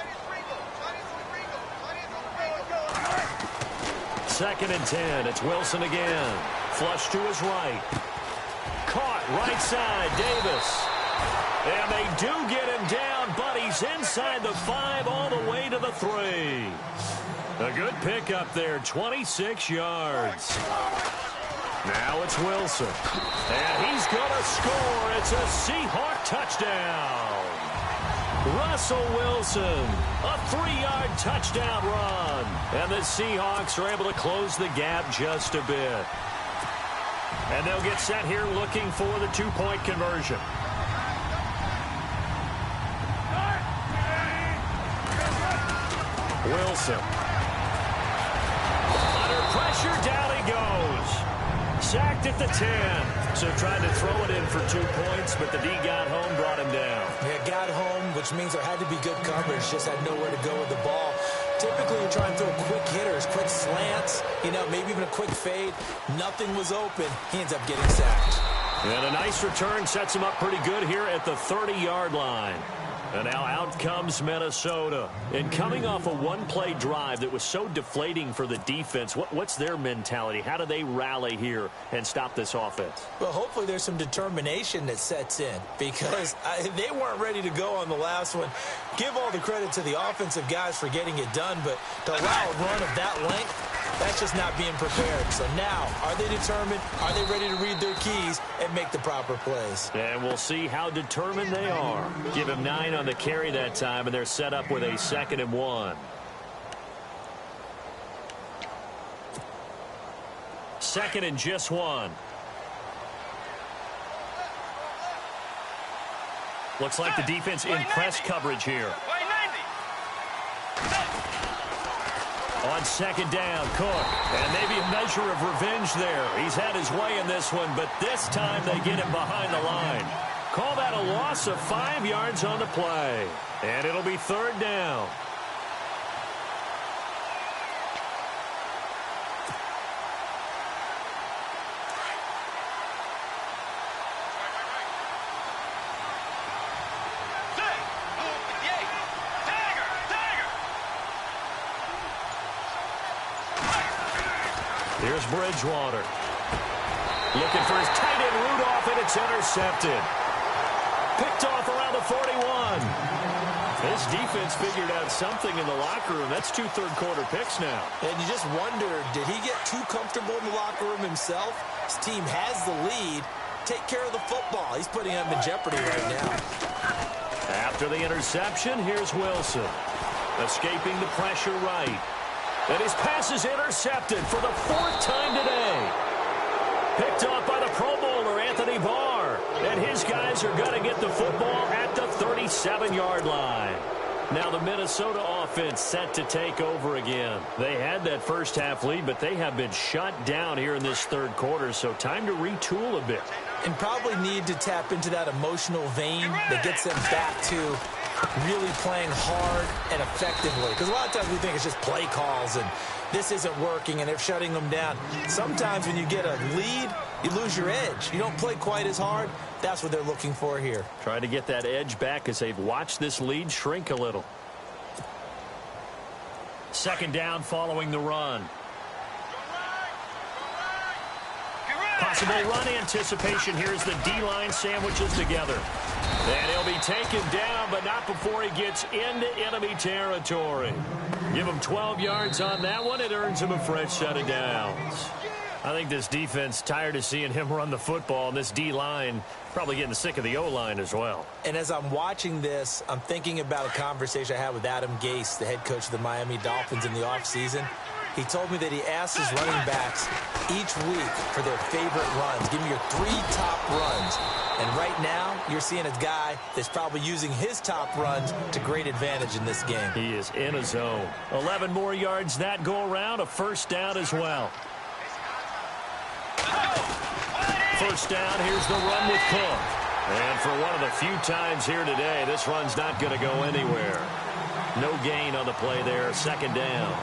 Speaker 8: 2nd and 10. It's Wilson again. Flush to his right. Caught right side, Davis. And they do get him down, but he's inside the 5 all the way to the 3. A good pickup there, 26 yards. Now it's Wilson. And he's going to score. It's a Seahawk touchdown. Russell Wilson, a 3-yard touchdown run. And the Seahawks are able to close the gap just a bit. And they'll get set here looking for the 2-point conversion. Wilson. Under pressure, down he goes. Sacked at the 10. So tried to throw it in for 2 points, but the D got home, brought him down.
Speaker 9: Yeah, got home, which means there had to be good coverage. Just had nowhere to go with the ball. Typically, you're trying to throw quick hitters, quick slants, maybe even a quick fade. Nothing was open. He ends up getting sacked.
Speaker 8: And a nice return sets him up pretty good here at the 30-yard line. And now out comes Minnesota. And coming off a one-play drive that was so deflating for the defense, what's their mentality? How do they rally here and stop this offense?
Speaker 9: Well, hopefully there's some determination that sets in because they weren't ready to go on the last one. Give all the credit to the offensive guys for getting it done, but to allow a run of that length, that's just not being prepared. So now, are they determined? Are they ready to read their keys and make the proper plays?
Speaker 8: And we'll see how determined they are. Give him 9 on the carry that time, and they're set up with a 2nd and 1. 2nd and just 1. Looks like the defense in press coverage here. On 2nd down, Cook. And maybe a measure of revenge there. He's had his way in this one, but this time they get him behind the line. Call that a loss of 5 yards on the play. And it'll be 3rd down. Here's Bridgewater. Looking for his tight end Rudolph, and it's intercepted. Picked off around the 41. This defense figured out something in the locker room. That's 2 third-quarter picks now.
Speaker 9: And you just wonder, did he get too comfortable in the locker room himself? His team has the lead. Take care of the football. He's putting them in jeopardy right now.
Speaker 8: After the interception, here's Wilson. Escaping the pressure right. And his pass is intercepted for the 4th time today. Picked off by the Pro Bowler, Anthony Barr. And his guys are going to get the football at the 37-yard line. Now the Minnesota offense set to take over again. They had that first half lead, but they have been shut down here in this 3rd quarter, so time to retool a bit.
Speaker 9: And probably need to tap into that emotional vein that gets them back to really playing hard and effectively. Because a lot of times we think it's just play calls and this isn't working and they're shutting them down. Sometimes when you get a lead, you lose your edge. You don't play quite as hard. That's what they're looking for here.
Speaker 8: Trying to get that edge back as they've watched this lead shrink a little. 2nd down following the run. Possible run anticipation here as the D-line sandwiches together. And he'll be taken down, but not before he gets into enemy territory. Give him 12 yards on that one. It earns him a fresh set of downs. I think this defense tired of seeing him run the football, and this D-line probably getting sick of the O-line as well.
Speaker 9: And as I'm watching this, I'm thinking about a conversation I had with Adam Gase, the head coach of the Miami Dolphins, in the offseason. He told me that he asked his running backs each week for their favorite runs. Give me your 3 top runs. And right now, you're seeing a guy that's probably using his top runs to great advantage in this game.
Speaker 8: He is in a zone. 11 more yards that go around, a first down as well. First down, here's the run with Cook. And for one of the few times here today, this run's not going to go anywhere. No gain on the play there, second down.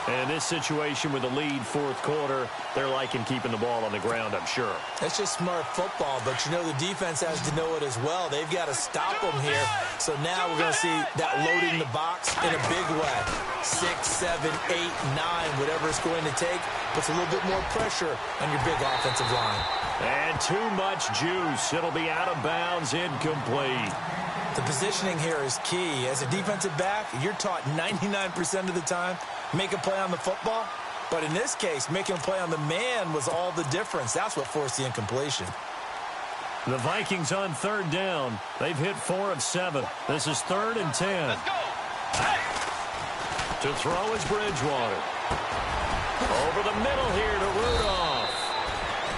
Speaker 8: And this situation with the lead fourth quarter, they're liking keeping the ball on the ground, I'm sure.
Speaker 9: It's just smart football, but you know the defense has to know it as well. They've got to stop them here. So now we're going to see that loading the box in a big way. 6, 7, 8, 9, whatever it's going to take, puts a little bit more pressure on your big offensive line.
Speaker 8: And too much juice. It'll be out of bounds, incomplete.
Speaker 9: The positioning here is key. As a defensive back, you're taught 99% of the time, make a play on the football. But in this case, making a play on the man was all the difference. That's what forced the incompletion.
Speaker 8: The Vikings on third down. They've hit 4 of 7. This is 3rd and 10.
Speaker 10: Let's go.
Speaker 8: To throw is Bridgewater. Over the middle here to Rudolph.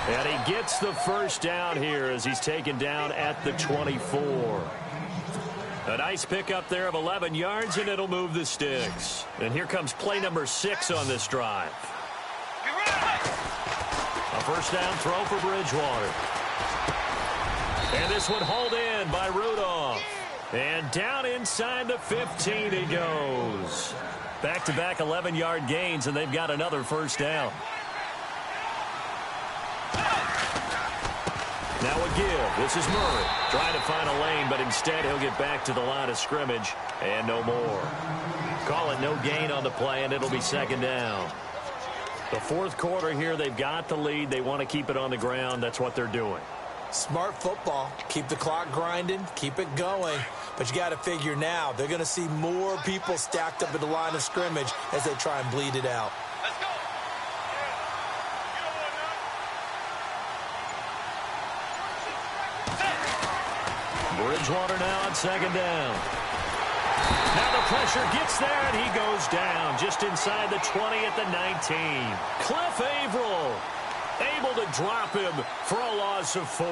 Speaker 8: And he gets the first down here as he's taken down at the 24. A nice pickup there of 11 yards, and it'll move the sticks. And here comes play number 6 on this drive. A first down throw for Bridgewater. And this one hauled in by Rudolph. And down inside the 15 he goes. Back-to-back 11-yard gains, and they've got another first down. Now a give. This is Murray trying to find a lane, but instead he'll get back to the line of scrimmage and no more. Call it no gain on the play, and it'll be second down. The fourth quarter here, they've got the lead. They want to keep it on the ground. That's what they're doing.
Speaker 9: Smart football. Keep the clock grinding. Keep it going. But you got to figure now, they're going to see more people stacked up at the line of scrimmage as they try and bleed it out.
Speaker 10: Let's go.
Speaker 8: Bridgewater now on second down. Now the pressure gets there, and he goes down just inside the 20 at the 19. Cliff Averill able to drop him for a loss of 4.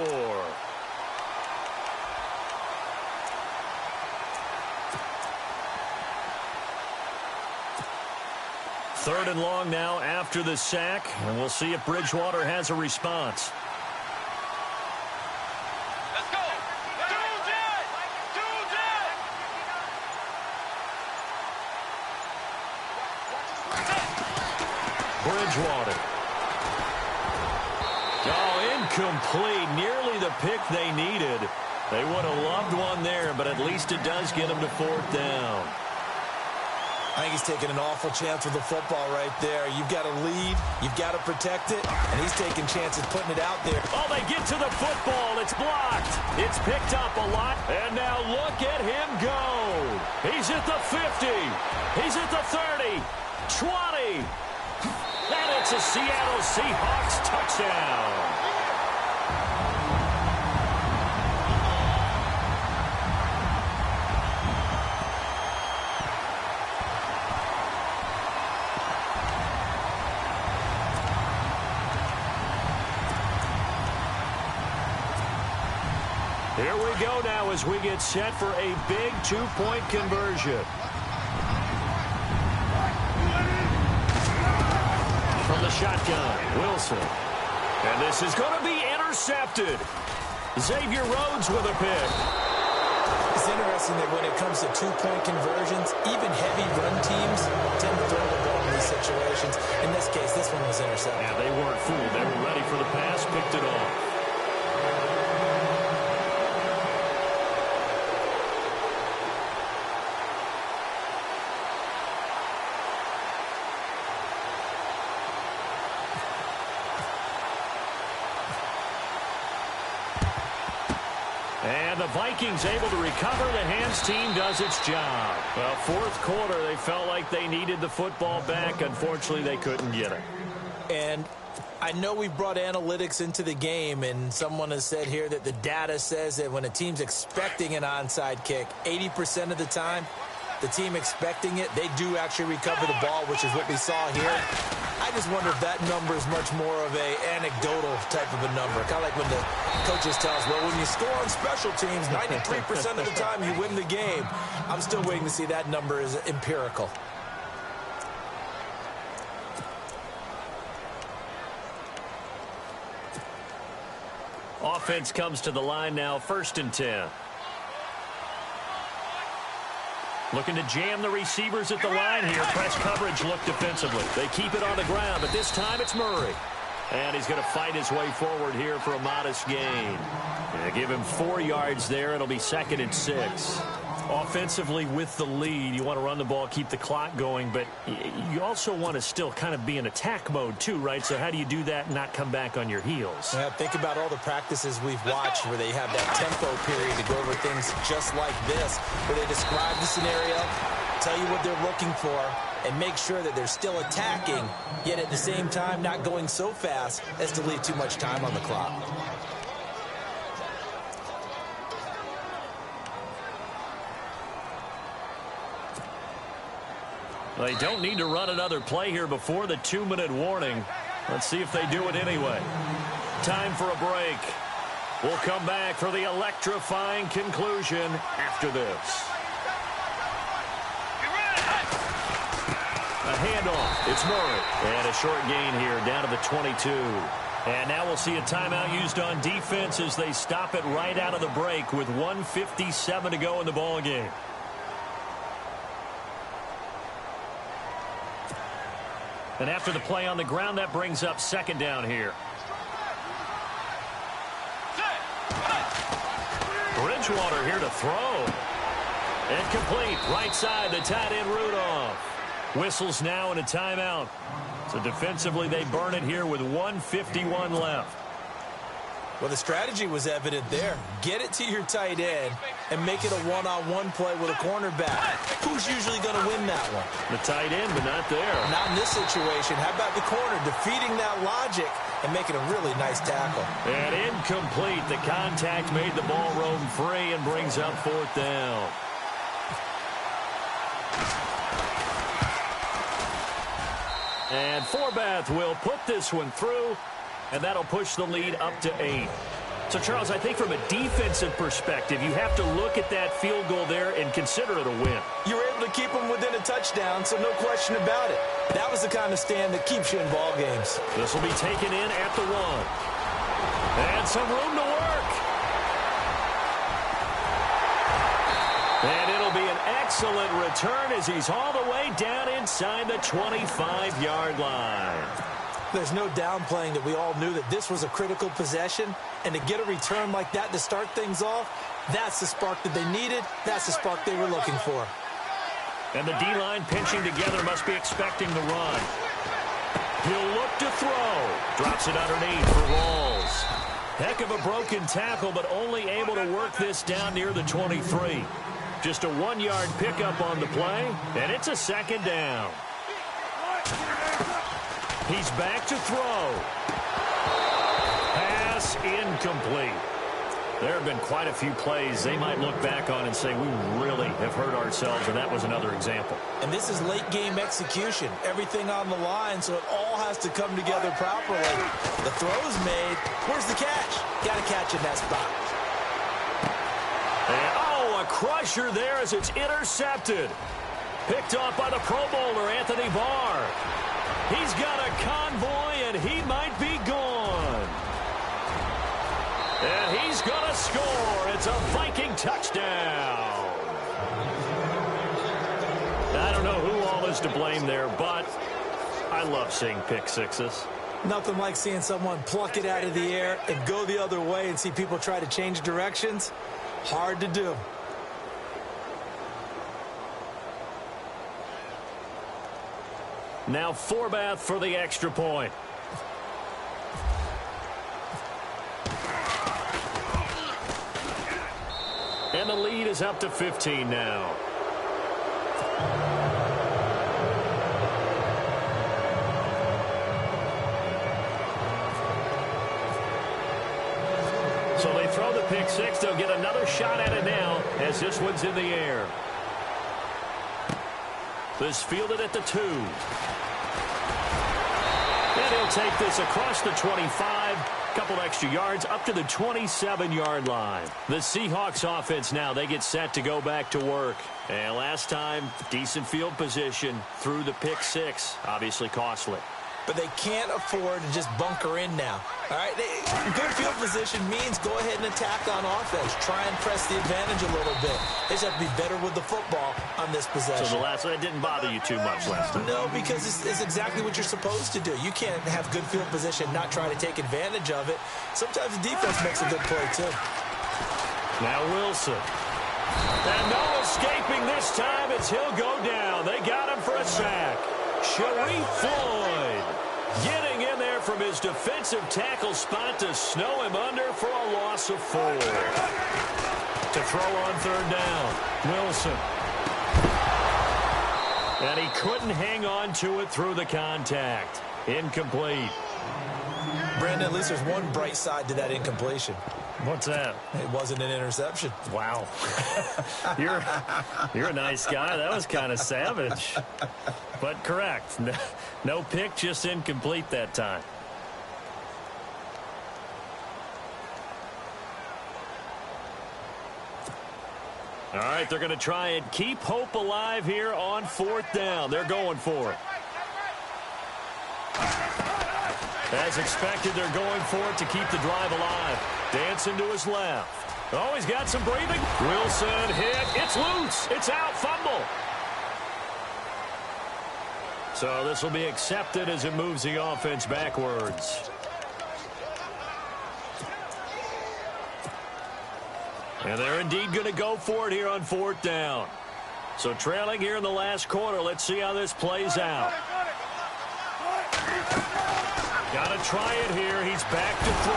Speaker 8: Third and long now after the sack, and we'll see if Bridgewater has a response. Bridgewater. Oh, incomplete. Nearly the pick they needed. They would have loved one there, but at least it does get them to 4th down.
Speaker 9: I think he's taking an awful chance with the football right there. You've got to lead. You've got to protect it. And he's taking chances putting it out there.
Speaker 8: Oh, they get to the football. It's blocked. It's picked up a lot. And now look at him go. He's at the 50. He's at the 30. 20. And it's a Seattle Seahawks touchdown. Here we go now as we get set for a big 2-point conversion. From the shotgun, Wilson. And this is going to be intercepted. Xavier Rhodes with a pick.
Speaker 9: It's interesting that when it comes to 2-point conversions, even heavy run teams tend to throw the ball in these situations. In this case, this one was intercepted.
Speaker 8: Yeah, they weren't fooled. They were ready for the pass, picked it off. And the Vikings able to recover. The hands team does its job. Well, fourth quarter, they felt like they needed the football back. Unfortunately, they couldn't get it.
Speaker 9: And I know we brought analytics into the game, and someone has said here that the data says that when a team's expecting an onside kick, 80% of the time, the team expecting it, they do actually recover the ball, which is what we saw here. I just wonder if that number is much more of a anecdotal type of a number. Kind of like when the coaches tell us, well, when you score on special teams, 93% of the time you win the game. I'm still waiting to see that number is empirical.
Speaker 8: Offense comes to the line now, 1st and 10. Looking to jam the receivers at the line here. Press coverage look defensively. They keep it on the ground, but this time it's Murray. And he's going to fight his way forward here for a modest gain. Give him 4 yards there. It'll be 2nd and 6. Offensively with the lead, you want to run the ball, keep the clock going, but you also want to still kind of be in attack mode too, right? So how do you do that and not come back on your heels?
Speaker 9: Yeah, think about all the practices we've watched where they have that tempo period to go over things just like this, where they describe the scenario, tell you what they're looking for, and make sure that they're still attacking, yet at the same time not going so fast as to leave too much time on the clock.
Speaker 8: They don't need to run another play here before the 2-minute warning. Let's see if they do it anyway. Time for a break. We'll come back for the electrifying conclusion after this. A handoff. It's Murray. And a short gain here down to the 22. And now we'll see a timeout used on defense as they stop it right out of the break with 1:57 to go in the ball game. And after the play on the ground, that brings up 2nd down here. Bridgewater here to throw. And complete. Right side, the tight end Rudolph. Whistles now in a timeout. So defensively, they burn it here with 1:51 left.
Speaker 9: Well, the strategy was evident there. Get it to your tight end and make it a one-on-one play with a cornerback. Who's usually going to win that one?
Speaker 8: The tight end, but not there.
Speaker 9: Not in this situation. How about the corner defeating that logic and making a really nice tackle?
Speaker 8: And incomplete. The contact made the ball roam free and brings up 4th down. And Forbath will put this one through, and that'll push the lead up to 8. So, Charles, I think from a defensive perspective, you have to look at that field goal there and consider it a win.
Speaker 9: You were able to keep them within a touchdown, so no question about it. That was the kind of stand that keeps you in ball games.
Speaker 8: This will be taken in at the 1. And some room to work. And it'll be an excellent return as he's all the way down inside the 25-yard line.
Speaker 9: There's no downplaying that we all knew that this was a critical possession, and to get a return like that to start things off, that's the spark that they needed. That's the spark they were looking for.
Speaker 8: And the D-line pinching together must be expecting the run. He'll look to throw. Drops it underneath for Rawls. Heck of a broken tackle, but only able to work this down near the 23. Just a 1-yard pickup on the play, and it's a 2nd down. He's back to throw. Pass incomplete. There have been quite a few plays they might look back on and say, we really have hurt ourselves, and that was another example.
Speaker 9: And this is late-game execution. Everything on the line, so it all has to come together properly. The throw's made. Where's the catch? Got to catch in that spot.
Speaker 8: And, a crusher there as it's intercepted. Picked off by the Pro Bowler, Anthony Barr. He's got a convoy, and he might be gone. And he's going to score. It's a Viking touchdown. I don't know who all is to blame there, but I love seeing pick sixes.
Speaker 9: Nothing like seeing someone pluck it out of the air and go the other way and see people try to change directions. Hard to do.
Speaker 8: Now Forbath for the extra point. the lead is up to 15 now. So they throw the pick six. They'll get another shot at it now as this one's in the air. This fielded at the 2. And he'll take this across the 25. Couple extra yards up to the 27-yard line. The Seahawks offense now, they get set to go back to work. And last time, decent field position through the pick six. Obviously costly.
Speaker 9: But they can't afford to just bunker in now. All right, good field position means go ahead and attack on offense. Try and press the advantage a little bit. They just have to be better with the football on this possession.
Speaker 8: So the last one, it didn't bother you too much last time?
Speaker 9: No, because it's exactly what you're supposed to do. You can't have good field position, not try to take advantage of it. Sometimes the defense makes a good play, too.
Speaker 8: Now Wilson. And no escaping this time as he'll go down. They got him for a sack. Sharif Floyd getting in there from his defensive tackle spot to snow him under for a loss of 4. To throw on third down, Wilson. And he couldn't hang on to it through the contact. Incomplete.
Speaker 9: Brandon, at least there's one bright side to that incompletion.
Speaker 8: What's that?
Speaker 9: It wasn't an interception.
Speaker 8: Wow. You're a nice guy. That was kind of savage. But correct. No pick, just incomplete that time. All right, they're going to try and keep hope alive here on fourth down. They're going for it. As expected, they're going for it to keep the drive alive. Dancing to his left. Oh, he's got some breathing. Wilson hit. It's loose. It's out. Fumble. So this will be accepted as it moves the offense backwards. And they're indeed going to go for it here on fourth down. So trailing here in the last quarter. Let's see how this plays out. Got to try it here. He's back to throw.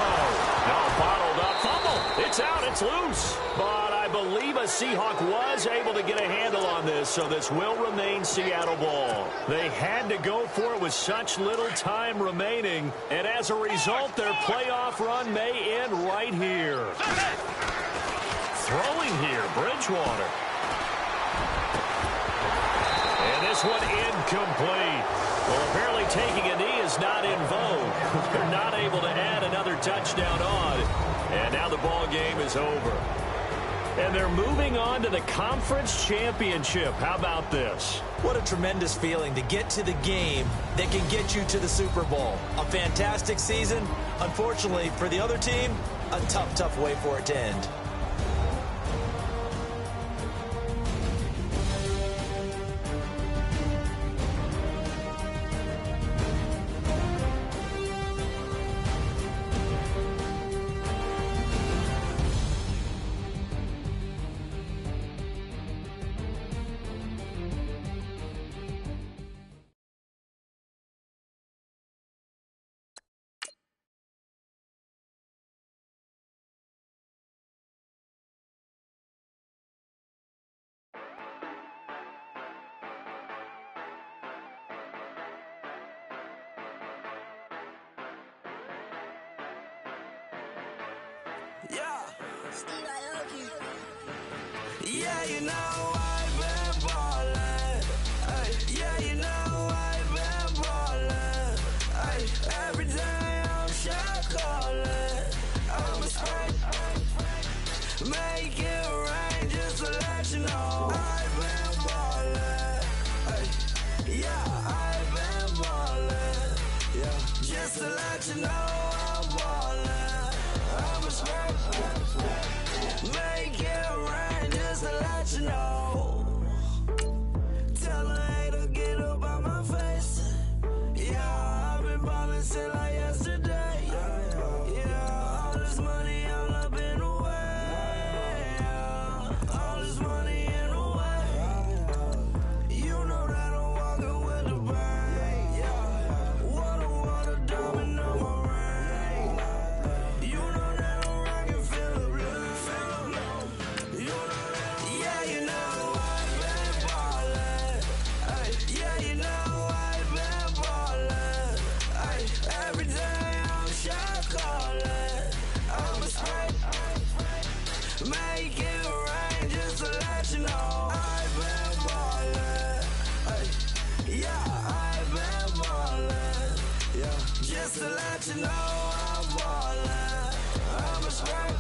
Speaker 8: Now bottled up. Fumble. It's out. It's loose. But I believe a Seahawk was able to get a handle on this, so this will remain Seattle ball. They had to go for it with such little time remaining, and as a result, their playoff run may end right here. Throwing here, Bridgewater. And this one incomplete. Well, apparently taking a knee is not in vogue. They're not able to add another touchdown on. And now the ball game is over. And they're moving on to the conference championship. How about this?
Speaker 9: What a tremendous feeling to get to the game that can get you to the Super Bowl. A fantastic season. Unfortunately, for the other team, a tough, tough way for it to end.
Speaker 2: Yeah, you know I've been ballin'. Ay, yeah, you know I've been ballin'. Ay, every day I'm shot callin'. I'm a spray. Make it rain just to let you know I've been ballin'. Ay, yeah, I've been ballin'. Yeah, just to let you know I'm ballin'. I'm a spray. Make it rain just to let you know. Make it rain just to let you know I've been ballin'. Ay, yeah, I've been ballin'. Yeah, just to let you know I'm ballin'. I'm a straight.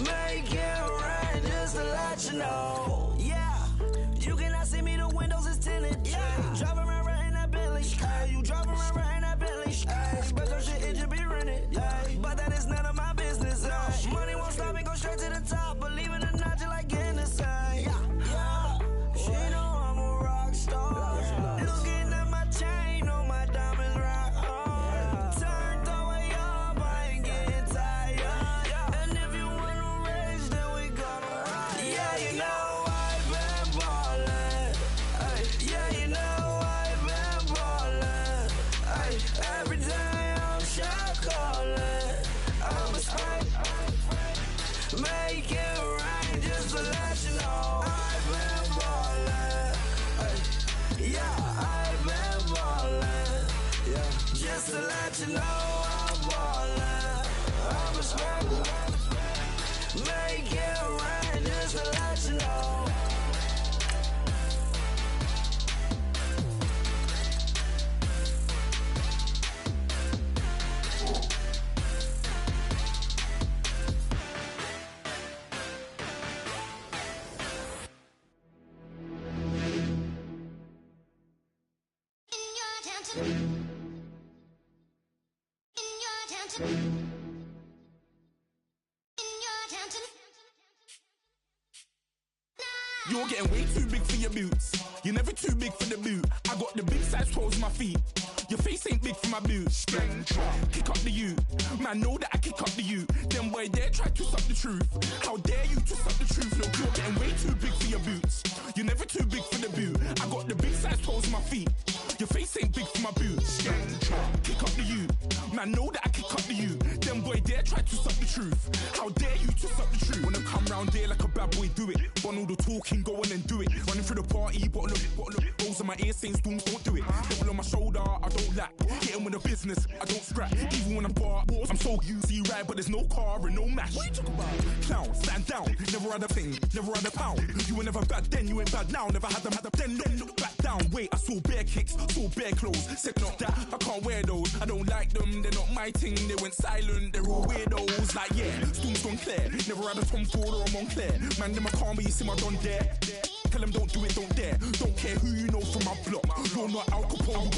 Speaker 2: Make it rain just to let you know. Yeah, you cannot see me, the windows is tinted. Yeah, driving around right in that Bentley. Hey, you driving around right in that Bentley. Hey, but your shit, it just be rented. Hey, but that is none of my business. Hey, money won't stop me, go straight to the top. Believe it or not, you like getting the same. Yeah, she know I'm a rock star. Looking at my chain, on my diamonds rock hard. Turned the way up, I ain't getting tired. And if you wanna race, then we gonna ride. Yeah, you know I've been ballin'. Ay, yeah, you know I've been ballin'. Ay, every day I'm shot callin'. I'm a spike. Make it rain just to let you know I've been ballin'. Ay, yeah, I've been ballin'. Yeah, just to let you know I'm ballin'. I'm a spike. Make it rain just to let you know.
Speaker 10: You're getting way too big for your boots. You're never too big for the boot. I got the big size toes on my feet. Your face ain't big for my boots. Kick up the you. Man, know that I kick up the you. Then boy dare try to suck the truth. How dare you to suck the truth? Look, you're getting way too big for your boots. You're never too big for the boot. I got the big size toes on my feet. Your face ain't big for my boots. Kick up the you. Man, know that I kick up the you. Then boy dare try to suck the truth. How dare you to suck the truth? Wanna come round there like a bad boy, do it. Want all the talking, go on and do it. Running through the party, bottle of rolls on my ear saying storms, don't do it. Double on my shoulder, I don't lack. Hitting with the business, I don't scrap. Even when I'm bar, I'm so easy right, but there's no car and no mash. What you talk about? Clown, stand down, never had a thing, never had a pound. You were never bad then, you ain't bad now. Never had them, then look back down. Wait, I saw bare kicks, saw bare clothes. Said not that, I can't wear those. I don't like them, they're not my thing. They went silent, they're all weirdos. Like yeah, storms gone clear. Never had a Tom Ford or a Montclair. Man, them I can't, but you see my don there. Tell them don't do it, don't dare. Don't care who you know from my block. You're not Al Capone,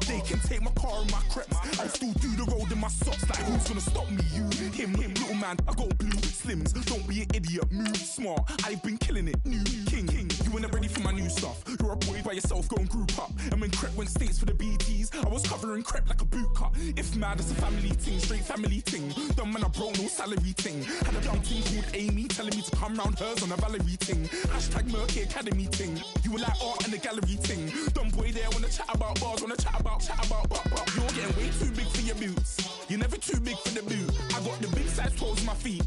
Speaker 10: they can take my car and my creps. I'll still do the road in my socks. Like who's gonna stop me? You, him, little man. I got blue slims. Don't be an idiot, move smart. I've been killing it, new king. You ain't ready for my new stuff. You're a boy by yourself, go and group up. And when Crep went states for the BTs, I was covering Crep like a boot cut. If mad, it's a family thing, straight family thing. Dumb man, I broke no salary thing. Had a young thing called Amy telling me to come round hers on a Valerie thing. Hashtag Murky Academy thing. You were like art and the gallery thing. Dumb boy there wanna chat about bars, wanna chat about. You're getting way too big for your boots. You're never too big for the boot. I got the big size toes on my feet.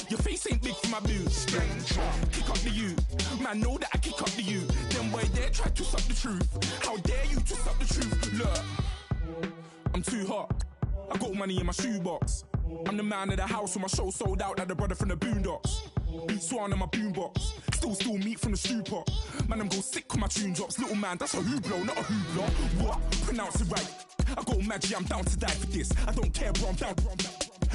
Speaker 10: Your face ain't big for my boots. Kick up the you. Man, know that I kick up the you. Then boy dare try to suck the truth. How dare you to suck the truth? Look, I'm too hot. I got money in my shoebox. I'm the man of the house when my show sold out like the brother from the Boondocks. Beat Swan in my boombox. Still meat from the stew pot. Man, I'm go sick when my tune drops. Little man, that's a hooplo, not a hoopla. What? Pronounce it right. I go magic, I'm down to die for this. I don't care, bro, I'm down.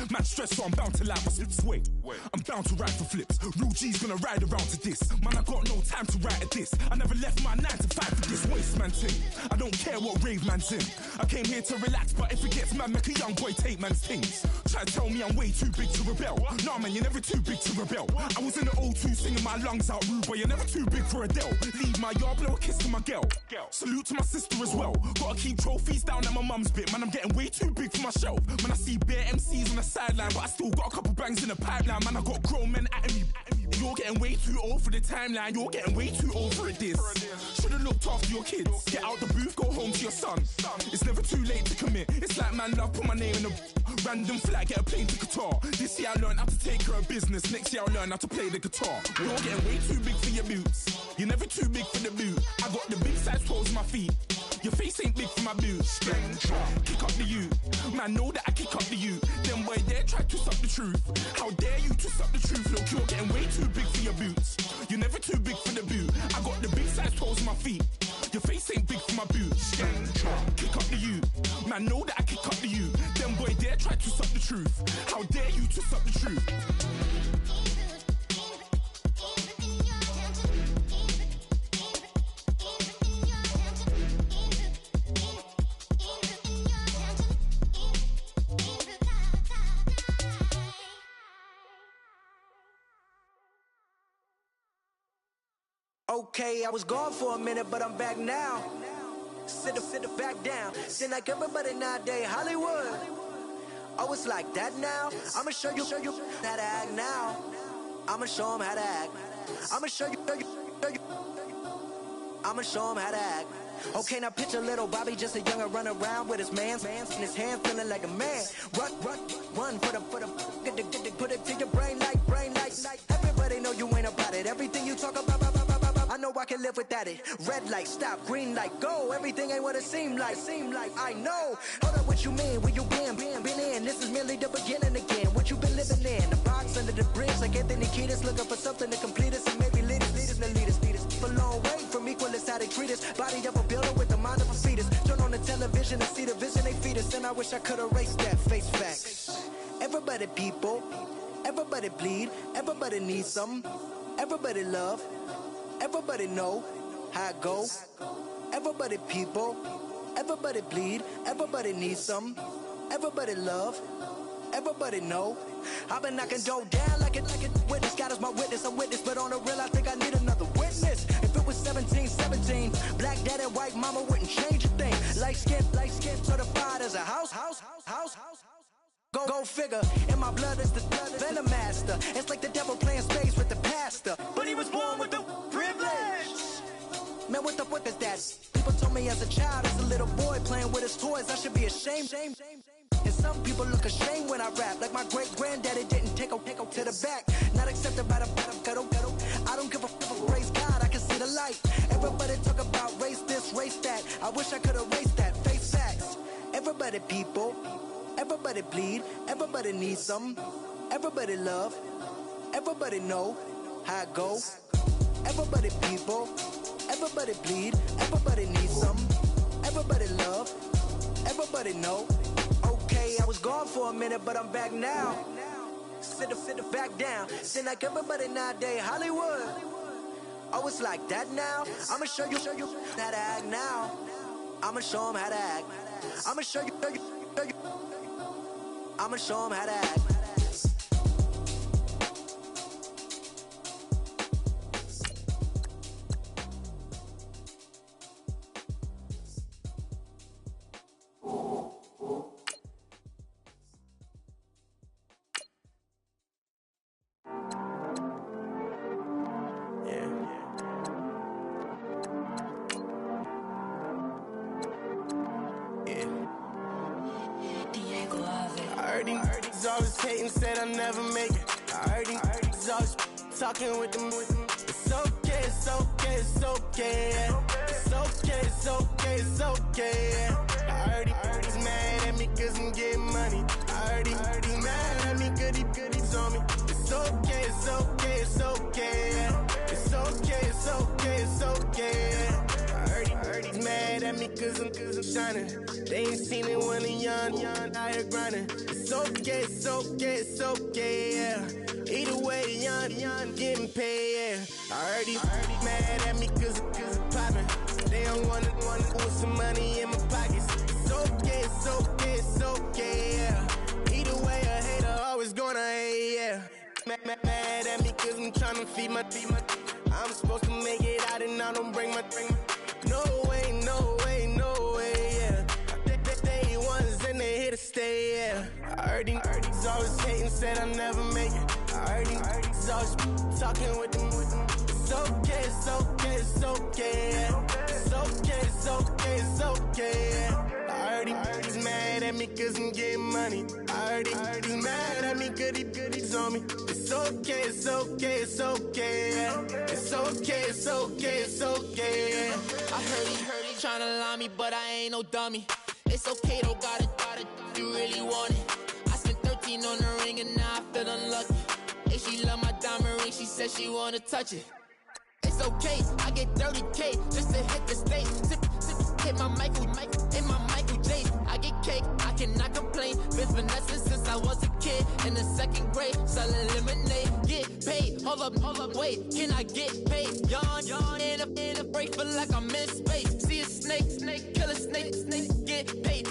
Speaker 10: Man stressed, so I'm bound to like my slips. Wait, I'm bound to ride for flips. Real G's gonna ride around to this. Man, I got no time to write at this. I never left my 9 to 5 for this waste man thing. I don't care what rave man's in. I came here to relax, but if it gets mad, make a young boy take man's things. Try to tell me I'm way too big to rebel. Nah, man, you're never too big to rebel. I was in the O2 singing my lungs out, rude, but you're never too big for Adele. Leave my yard, blow a kiss to my girl. Salute to my sister as well. Gotta keep trophies down at my mum's bit. Man, I'm getting way too big for my shelf. Man, I see bare MCs on the sideline, but I still got a couple bangs in the pipeline. Man, I got grown men at me. You're getting way too old for the timeline. You're getting way too old for this. Should've looked after your kids. Get out the booth, go home to your son. It's never too late to commit. It's like man love, put my name in a random flat, get a plane to Qatar. This year I learned how to take care of business. Next year I'll learn how to play the guitar. You're getting way too big for your boots. You're never too big for the boot. I got the big size toes on my feet. Your face ain't big for my boots. Kick up the you. Man, know that I kick up the you. Then boy dare try to suck the truth. How dare you twist up the truth? Look, you're getting way too big for your boots. You're never too big for the boot. I got the big size toes on my feet. Your face ain't big for my boots. Kick up the you. Man, know that I kick up the you. Them boy dare try to twist up the truth. How dare you twist up the truth?
Speaker 2: Okay, I was gone for a minute, but I'm back now. Sit back down. Seem like everybody nowadays, Hollywood. Oh, it's like that now? I'ma show you how to act now. I'ma show 'em how to act. I'ma show you. I'ma show 'em how to act. Okay, now picture little Bobby, just a younger, run around with his man's in his hand, feeling like a man. Run, put it to your brain like. Everybody know you ain't about it. Everything you talk about, I know I can live without it. Red light, stop, green light, go. Everything ain't what it seemed like. I know. Hold up, what you mean? Where you been in? This is merely the beginning again. What you been living in? The box under the bridge, like Anthony Kiedis, looking for something to complete us and maybe lead us. A long way from equal is how they treat us. Body of a builder with the mind of a fetus. Turn on the television and see the vision they feed us, and I wish I could erase that. Face facts. Everybody people, everybody bleed, everybody needs some, everybody love, everybody know how it go. Everybody people, everybody bleed, everybody needs some, everybody love, everybody know. I've been knocking dough down like it witness. God is my witness, I'm witness, but on the real I think I need another witness. If it was 17, black dad and white mama wouldn't change a thing. Light skin, certified as a house. Go figure, in my blood is the venom master. It's like the devil playing space with the pastor, but he was born with the privilege. Man, what is that? People told me as a child, as a little boy playing with his toys, I should be ashamed. And some people look ashamed when I rap, like my great-granddaddy didn't take a to the back. Not accepted by the ghetto. I don't give a praise God, I can see the light. Everybody talk about race this, race that. I wish I could erase that. Face facts. Everybody people, everybody bleed, everybody needs some, everybody love, everybody know how it go. Everybody people, everybody bleed, everybody needs some, everybody love, everybody know. Okay, I was gone for a minute, but I'm back now. Sit back down. Seem like everybody nowadays, Hollywood. Oh, it's like that now? I'ma show you how to act now. I'ma show 'em how to act. I'ma show you. I'ma show 'em how to act.
Speaker 6: Always hating, said I'll never make it. I heard he's always talking with them. It's okay, it's okay, it's okay. It's okay, it's okay, it's okay. I heard he's mad at me cause I'm getting money. I heard he's mad at me cause he's on me. It's okay, it's okay, it's okay. It's okay, it's okay, it's okay. I heard he's mad at me cause I'm shining. They ain't seen it when I'm young, out here grinding. It's okay, it's okay, it's okay, yeah. Either way, young, getting paid, yeah. I heard he's mad at me cause I'm poppin'. They don't wanna put some money in my pockets. It's okay, it's okay, it's okay, yeah. Either way, a hater always gonna hate, yeah. Mad at me cause I'm tryna feed my I'm supposed to make it out and I don't bring my No way, yeah. They ones and they here to stay, yeah. I heard he's always hating, said I'll never make it. I heard he's always talking with them. It's okay, it's okay, it's okay, yeah. It's okay, it's okay, it's okay, yeah. I heard he's mad at me cause I'm getting money. I heard he's mad at me cause he's on me. It's okay, it's okay, it's okay, yeah. It's okay, it's okay, it's okay, yeah.
Speaker 11: I heard he tryna lie me, but I ain't no dummy. It's okay though, got it, you really want it. I spent 13 on the ring and now I she love my diamond ring, she said she wanna touch it. It's okay, I get 30K just to hit the stage. Hit my Michael, in my Michael J. I get cake, I cannot complain. Been finessing since I was a kid. In the 2nd grade, selling lemonade. Get paid, hold up, wait. Can I get paid? Yawn, in a break, feel like I'm in space. See a snake, kill a snake, get paid.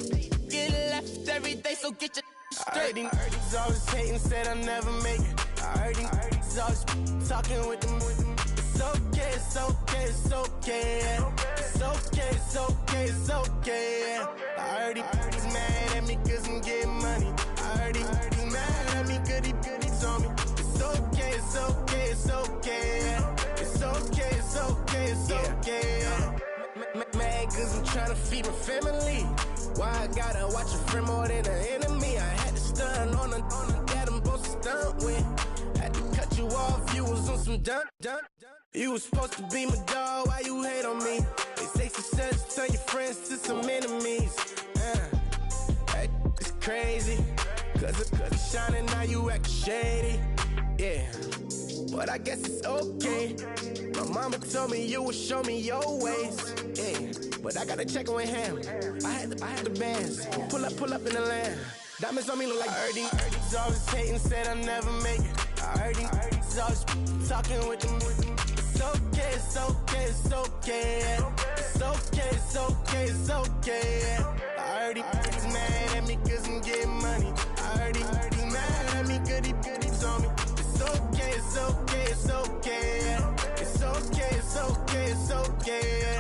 Speaker 11: Get left every day, so get your straight.
Speaker 6: I heard he's always hating, said I'll never make it. I heard he's always talking with them. It's okay, it's okay, it's okay. It's okay, it's okay, it's okay. I heard he's mad at me cause I'm getting money. I heard he's mad at me cause he's on me. It's okay, it's okay, it's okay. It's okay, it's okay, it's okay. Mad cause I'm trying to feed my family. Why I gotta watch a friend more than an enemy? I had to stun on the that I'm supposed to stunt with. Had to cut you off, you was on some dun. You was supposed to be my dog, why you hate on me? They say success turn your friends to some enemies. It's crazy, cause it's shining, now you act shady. Yeah, but I guess it's okay. My mama told me you would show me your ways. Yeah, but I gotta check with him. I had the bands. Pull up in the land. Diamonds on me look like Ernie. He's always hating, said I'll never make it. I heard he's always talking with them. It's okay, it's okay, it's okay. It's okay, it's okay, it's okay. I heard he's mad at me cause I'm getting money. I heard he's mad at me cause he's on me. It's okay, it's okay, it's okay. It's okay, it's okay, it's okay.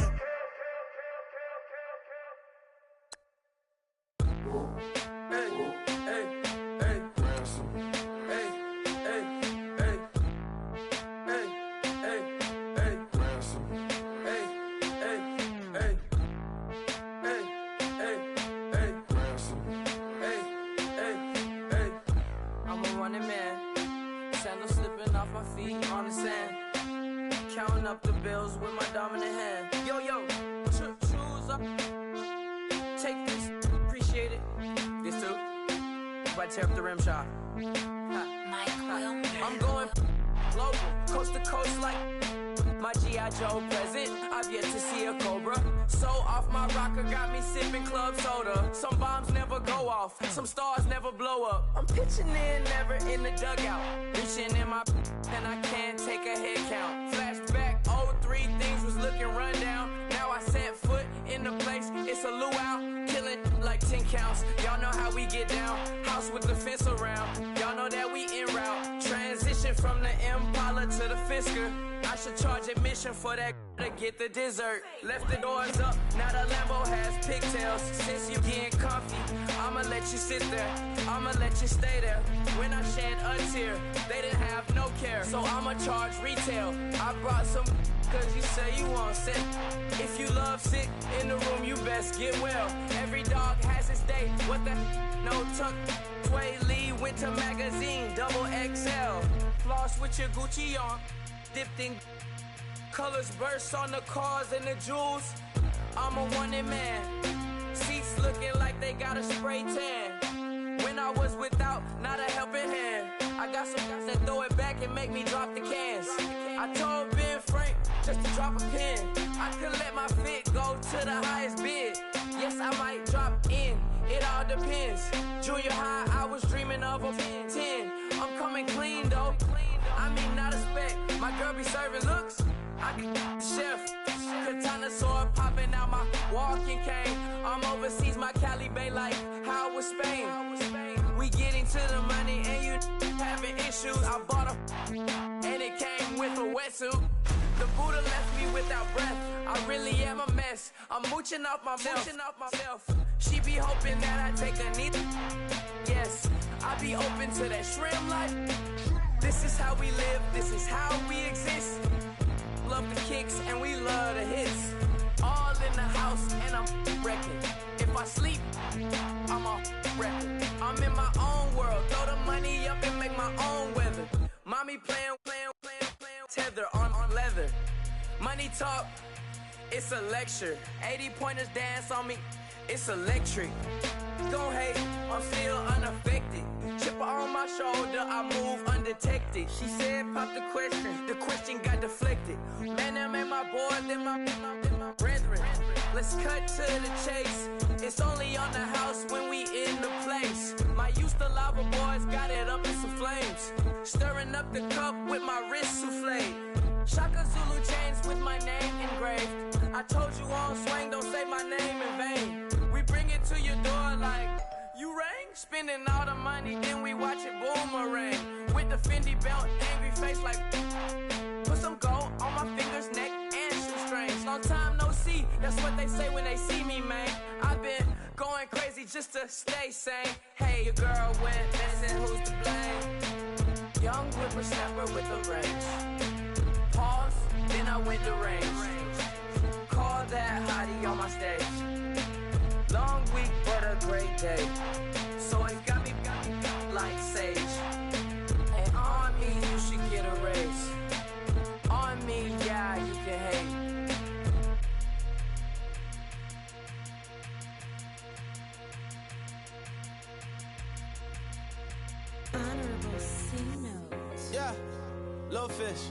Speaker 12: Up the bills with my dominant hand. Yo, choose up. Take this, appreciate it. This too. Right, tear up the rim shot. I'm going global, coast to coast like my G.I. Joe present. I've yet to see a Cobra. So off my rocker, got me sipping club soda. Some bombs never go off, some stars never blow up. I'm pitching in, never in the dugout. Reaching in my and I can't take a head count. Flashback, 03, things was looking run down. Now I set foot in the place, it's a luau. Killing like 10 counts, y'all know how we get down. House with the fence around, y'all know that we en route. Transition from the Impala to the Fisker. I should charge admission for that to get the dessert. Left the doors up, now the Lambo has pigtails. Since you getting comfy, I'ma let you sit there, I'ma let you stay there. When I shed a tear, they didn't have no care, so I'ma charge retail. I brought some cause you say you want sick. If you love sick in the room, you best get well. Every dog has its day, what the no tuck. Tway Lee Winter Magazine, double XL. Floss with your Gucci on, dipped in colors burst on the cars and the jewels. I'm a wanted man, seats looking like they got a spray tan. When I was without, not a helping hand. I got some guys that throw it back and make me drop the cans. I told Ben Frank just to drop a pin. I could let my fit go to the highest bid. Yes, I might drop in, it all depends. Junior high, I was dreaming of a 10. I'm coming clean though, I mean not a spec. My girl be serving looks, I can the chef. Katana sword popping out my walking cane. I'm overseas, my Cali Bay like how was Spain. We getting to the money and you having issues. I bought a and it came with a wetsuit. The Buddha left me without breath. I really am a mess. I'm mooching off myself. She be hoping that I take a knee. Yes, I be open to that shrimp life. This is how we live, this is how we exist. Love the kicks and we love the hits. All in the house and I'm wrecking. If I sleep, I'm a wrecking. I'm in my own world, throw the money up and make my own weather. Mommy playing, tether on leather. Money talk, it's a lecture. 80 pointers dance on me, it's electric. Don't hate, I'm still unaffected. Chipper on my my shoulder, I move undetected. She said, pop the question got deflected. Man, them ain't my boys, them my brethren. Let's cut to the chase. It's only on the house when we in the place. My used to lava boys got it up in some flames. Stirring up the cup with my wrist souffle. Shaka Zulu chains with my name engraved. I told you on swing, don't say my name in vain. We bring it to your door like, you rang? Spending all the money, then we watch it boomerang. With the Fendi belt, angry face like, put some gold on my fingers, neck, and shoestrings. Long time no see, that's what they say when they see me, man. I've been going crazy just to stay sane. Hey, your girl went missing, who's to blame? Young whippersnapper with the range. Pause, then I went to range. Call that hottie on my stage. Long week, but a great day. So it got me like sage. And on me, you should get a raise. On me, yeah, you can hate.
Speaker 13: Honorable C-Note.
Speaker 6: Yeah, little fish.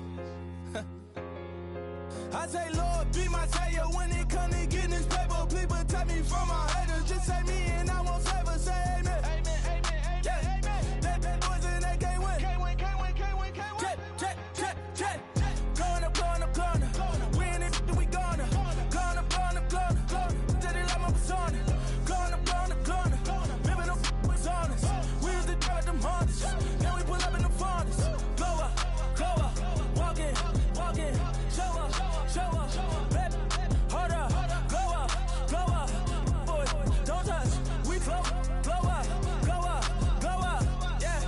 Speaker 6: I say, Lord, be my savior when it come to getting this paper. Please protect me from my haters. Just say me and I won't save us. Say amen. Amen, amen, amen. Yeah, amen. That boys in that can't win. Can't win, can't win, can't win, can't win. Jet. Going up, going up, going up. We in it, we gonna. Going up, going up, going up. Did it like my persona. Going up, going up, going up. Remember no was on us. We was the dirt, them hunters. Now we pull up in the furnace. Glow up, walk in. Show up, baby, hold up, glow up, boy, don't touch, we flow up, yeah,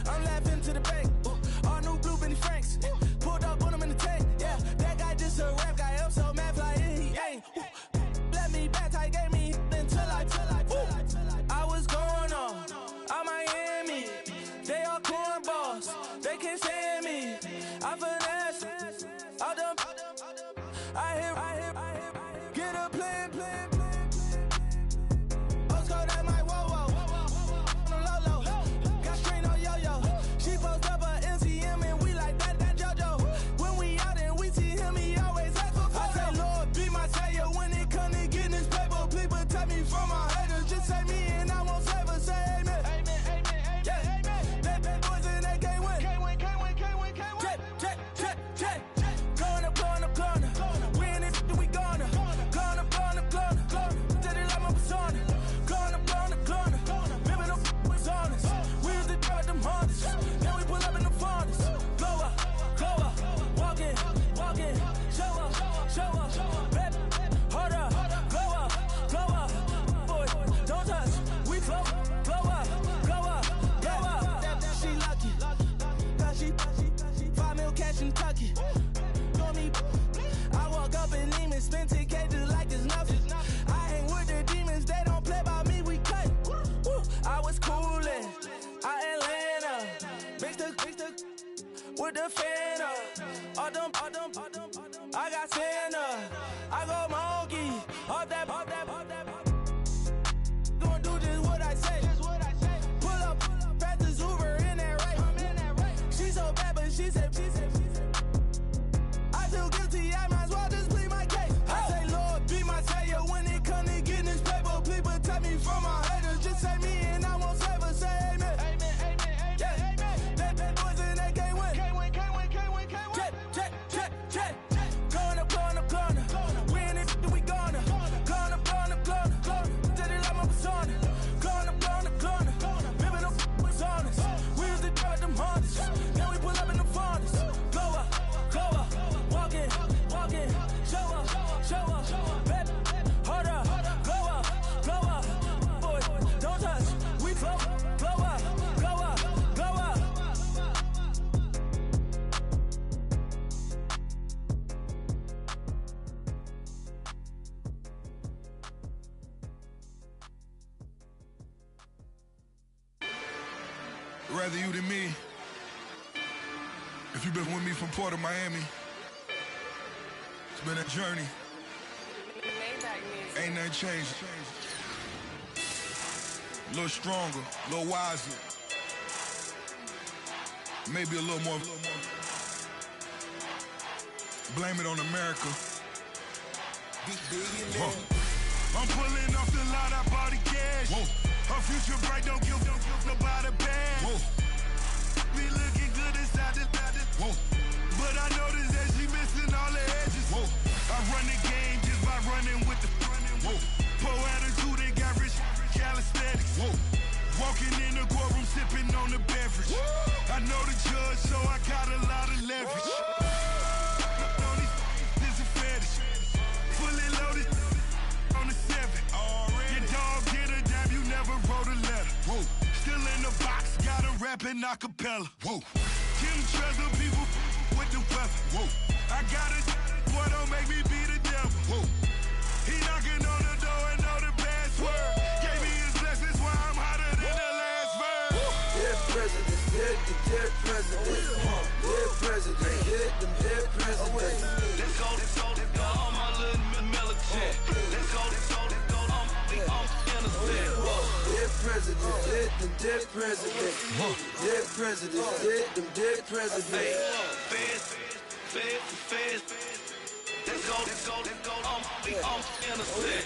Speaker 6: I'm laughing to the bank, all new blue Benny Franks, pulled up, put him in the tank, yeah, that guy just a rap guy, I'm so mad, fly in, he ain't, let me back, tight, gave me, until I was going on, I'm Miami, they all cornballs, they can't stand me, I finesse, all them, I hear, get a plan. Let's go that my whoa, on the low. Got screen on yo-yo. She post up her MCM and we like that JoJo. When we out and we see him, he always ask for photo. I say, Lord, be my savior when it come to getting this paper. Please protect me from my haters. Just say me and I won't save us. Say amen. Amen, yeah, amen. That boys in that can't win. Can't win. Jet. Going up. We in it, we gonna. Gonna. Did it like my persona. Gonna. Remember no was on us. We was the dirt, them hunters. Now we pull up in the furnace. Glow up, walk in. Show up, baby, hold up, glow up, boy, don't touch. We flow up. She lucky, cause she 5 mil cash in Kentucky. I walk up in demons, spend 10K just like it's nothing. I hang with the demons, they don't play by me, we cut. I was coolin', Atlanta, mixed with the Fanta. All them, I got Santa, I go monkey, all that. Gonna do just what I say. Pull up, pass the Uber in that race. She so bad, but she said. I feel guilty, I might as well just plead my case. I say, Lord, be my savior when it come to getting this paper. Please protect me from my haters. Just say me and I won't save us. Say amen. Amen, yeah, amen. That boys in that can't win. Can't win. Jet. Going up. We in it, we gonna. Gonna. Did it like my persona. Gonna. Remember no was on us. We was the dirt, them hunters. Now we pull up in the furnace. Glow up, walk in. Show up, baby, hold up, glow up, boy, don't touch. We flow up.
Speaker 14: Rather you than me. If you've been with me from Port of Miami, it's been a journey. Ain't nothing changed. A little stronger, a little wiser. maybe a little more. Blame it on America. I'm pulling off the lot, I bought the cash. Whoa. Her future bright, don't give nobody bad. Whoa. Be looking good inside the. Whoa. But I noticed that she missing all the edges. Whoa. I run the game just by running with the. Whoa. Poor attitude, they got rich calisthenics. Whoa. Walking in the courtroom, sipping on the beverage. Whoa. I know the judge, so I got a lot of leverage. This is fetish. Fully loaded on the 7. Your dog get a dab, you never wrote a letter. Whoa. Still in the box, gotta rap in acapella. Whoa. Kim Treasure, people with the weapon. Whoa. I got it, boy, don't make me be the devil. Whoa. He knocking on the door and know the password. Gave me his blessings while I'm hotter than the last verse.
Speaker 2: Dead presidents, dead presidents. Dead presidents, hit them dead presidents.
Speaker 4: Let's go, all my little militant. Let's go, I'm innocent.
Speaker 2: Dead presidents, hit them dead presidents. Dead presidents, hit them dead presidents.
Speaker 4: Fast. Let's go, I'm innocent.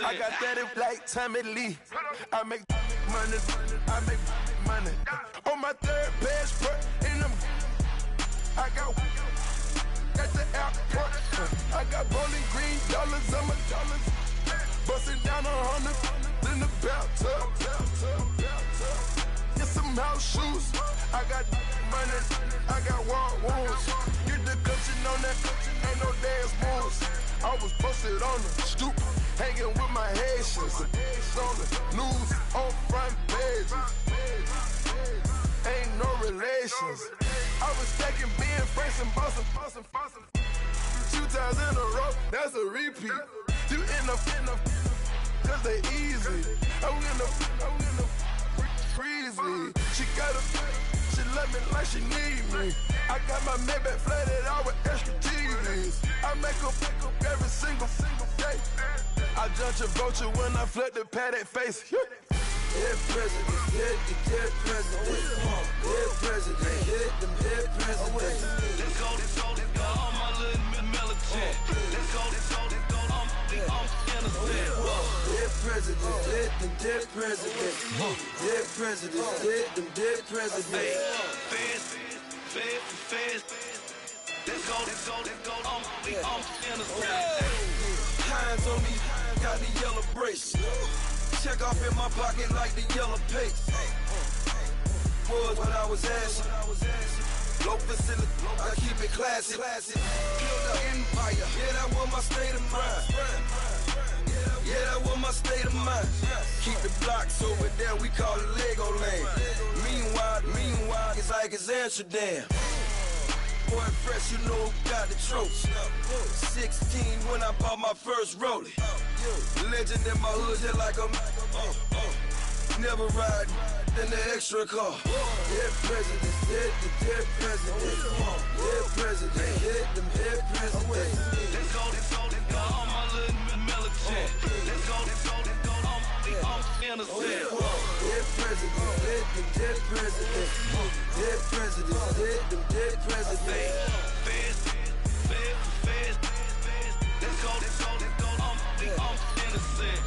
Speaker 15: I got that in like Tommy Lee. I make money. On my third passport, and I got at the airport. I got bowling green dollars on my dollars. Busting down 100 in the bathtub. Get some house shoes. I got money. I got war wounds. Get the cushion on that. Ain't no dance moves. I was posted on the stoop, hanging with my Haitians. On the news, on front pages. Ain't no relations. I was stacking being friends and bossing. 2 times in a row, that's a repeat. You in the cause they easy. I'm in the freezy. She love me like she need me. I got my Maybach flooded out with extra TVs. I make up every single day. I judge a vulture when I flip the paddock face.
Speaker 2: Dead presidents, dead presidents. Dead presidents, hit them dead presidents.
Speaker 4: Let's go, all my little militant. Let's go, I'm innocent.
Speaker 2: Dead presidents, hit them dead presidents. Dead presidents, hit them dead presidents.
Speaker 4: Fast. Let's go, I'm innocent.
Speaker 15: Hands on me, got the yellow brace. Check off in my pocket like the yellow paste. Was what I was asking. Low facility, I keep it classy. Build an empire, yeah, that was my state of mind. Yeah, that was my state of mind. Keep the blocks over there, we call it Lego Land. Meanwhile, it's like it's Amsterdam. Boy, fresh, you know who got the trophy. 16 when I bought my first rollie. Legend in my hood, hit like a never ride in the extra car.
Speaker 2: Dead presidents, dead presidents. Dead presidents, hit them dead presidents.
Speaker 4: Let's go, all my little militant. Let's go, I'm innocent.
Speaker 2: Dead presidents, hit them dead presidents. Dead presidents, hit them dead presidents.
Speaker 4: Fast. Let's go, I'm innocent.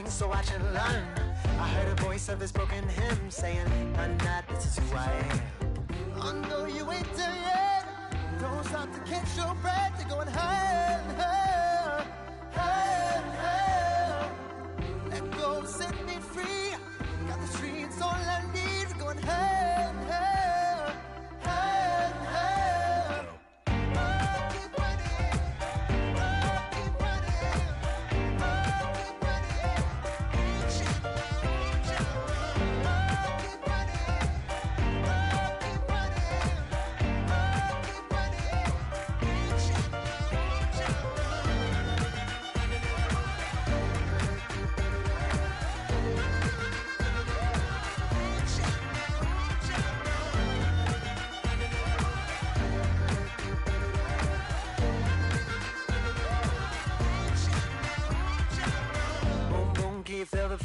Speaker 1: So watch and learn. I heard a voice of this broken hymn saying, "None that this is who I am." I know you ain't there yet. Don't stop to catch your breath. You're going higher and higher, higher.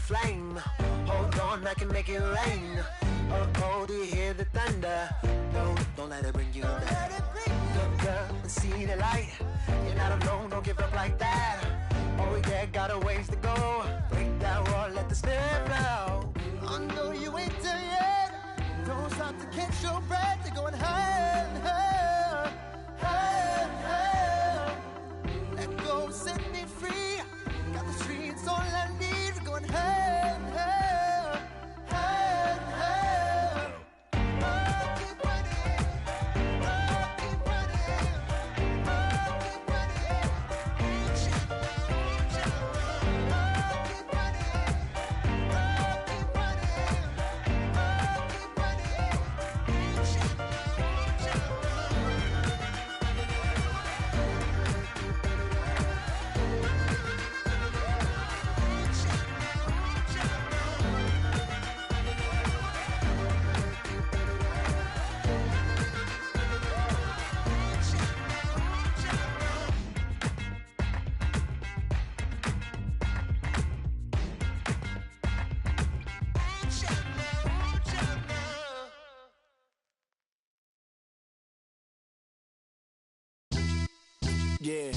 Speaker 16: flame. Hold on, I can make it rain. Oh, do you hear the thunder? No, don't let it bring you down. Look up and see the light. You're not alone, don't give up like that. Oh yeah, got a ways to go. Break that wall, let the spirit flow. I know you ain't done yet. Don't stop to catch your breath. You're going higher and higher, higher and higher. Let go, set me free. Got the streets all I need. We're going higher and higher, higher and higher. Oh, keep running. Oh, keep running. Oh, keep running.
Speaker 10: Yeah,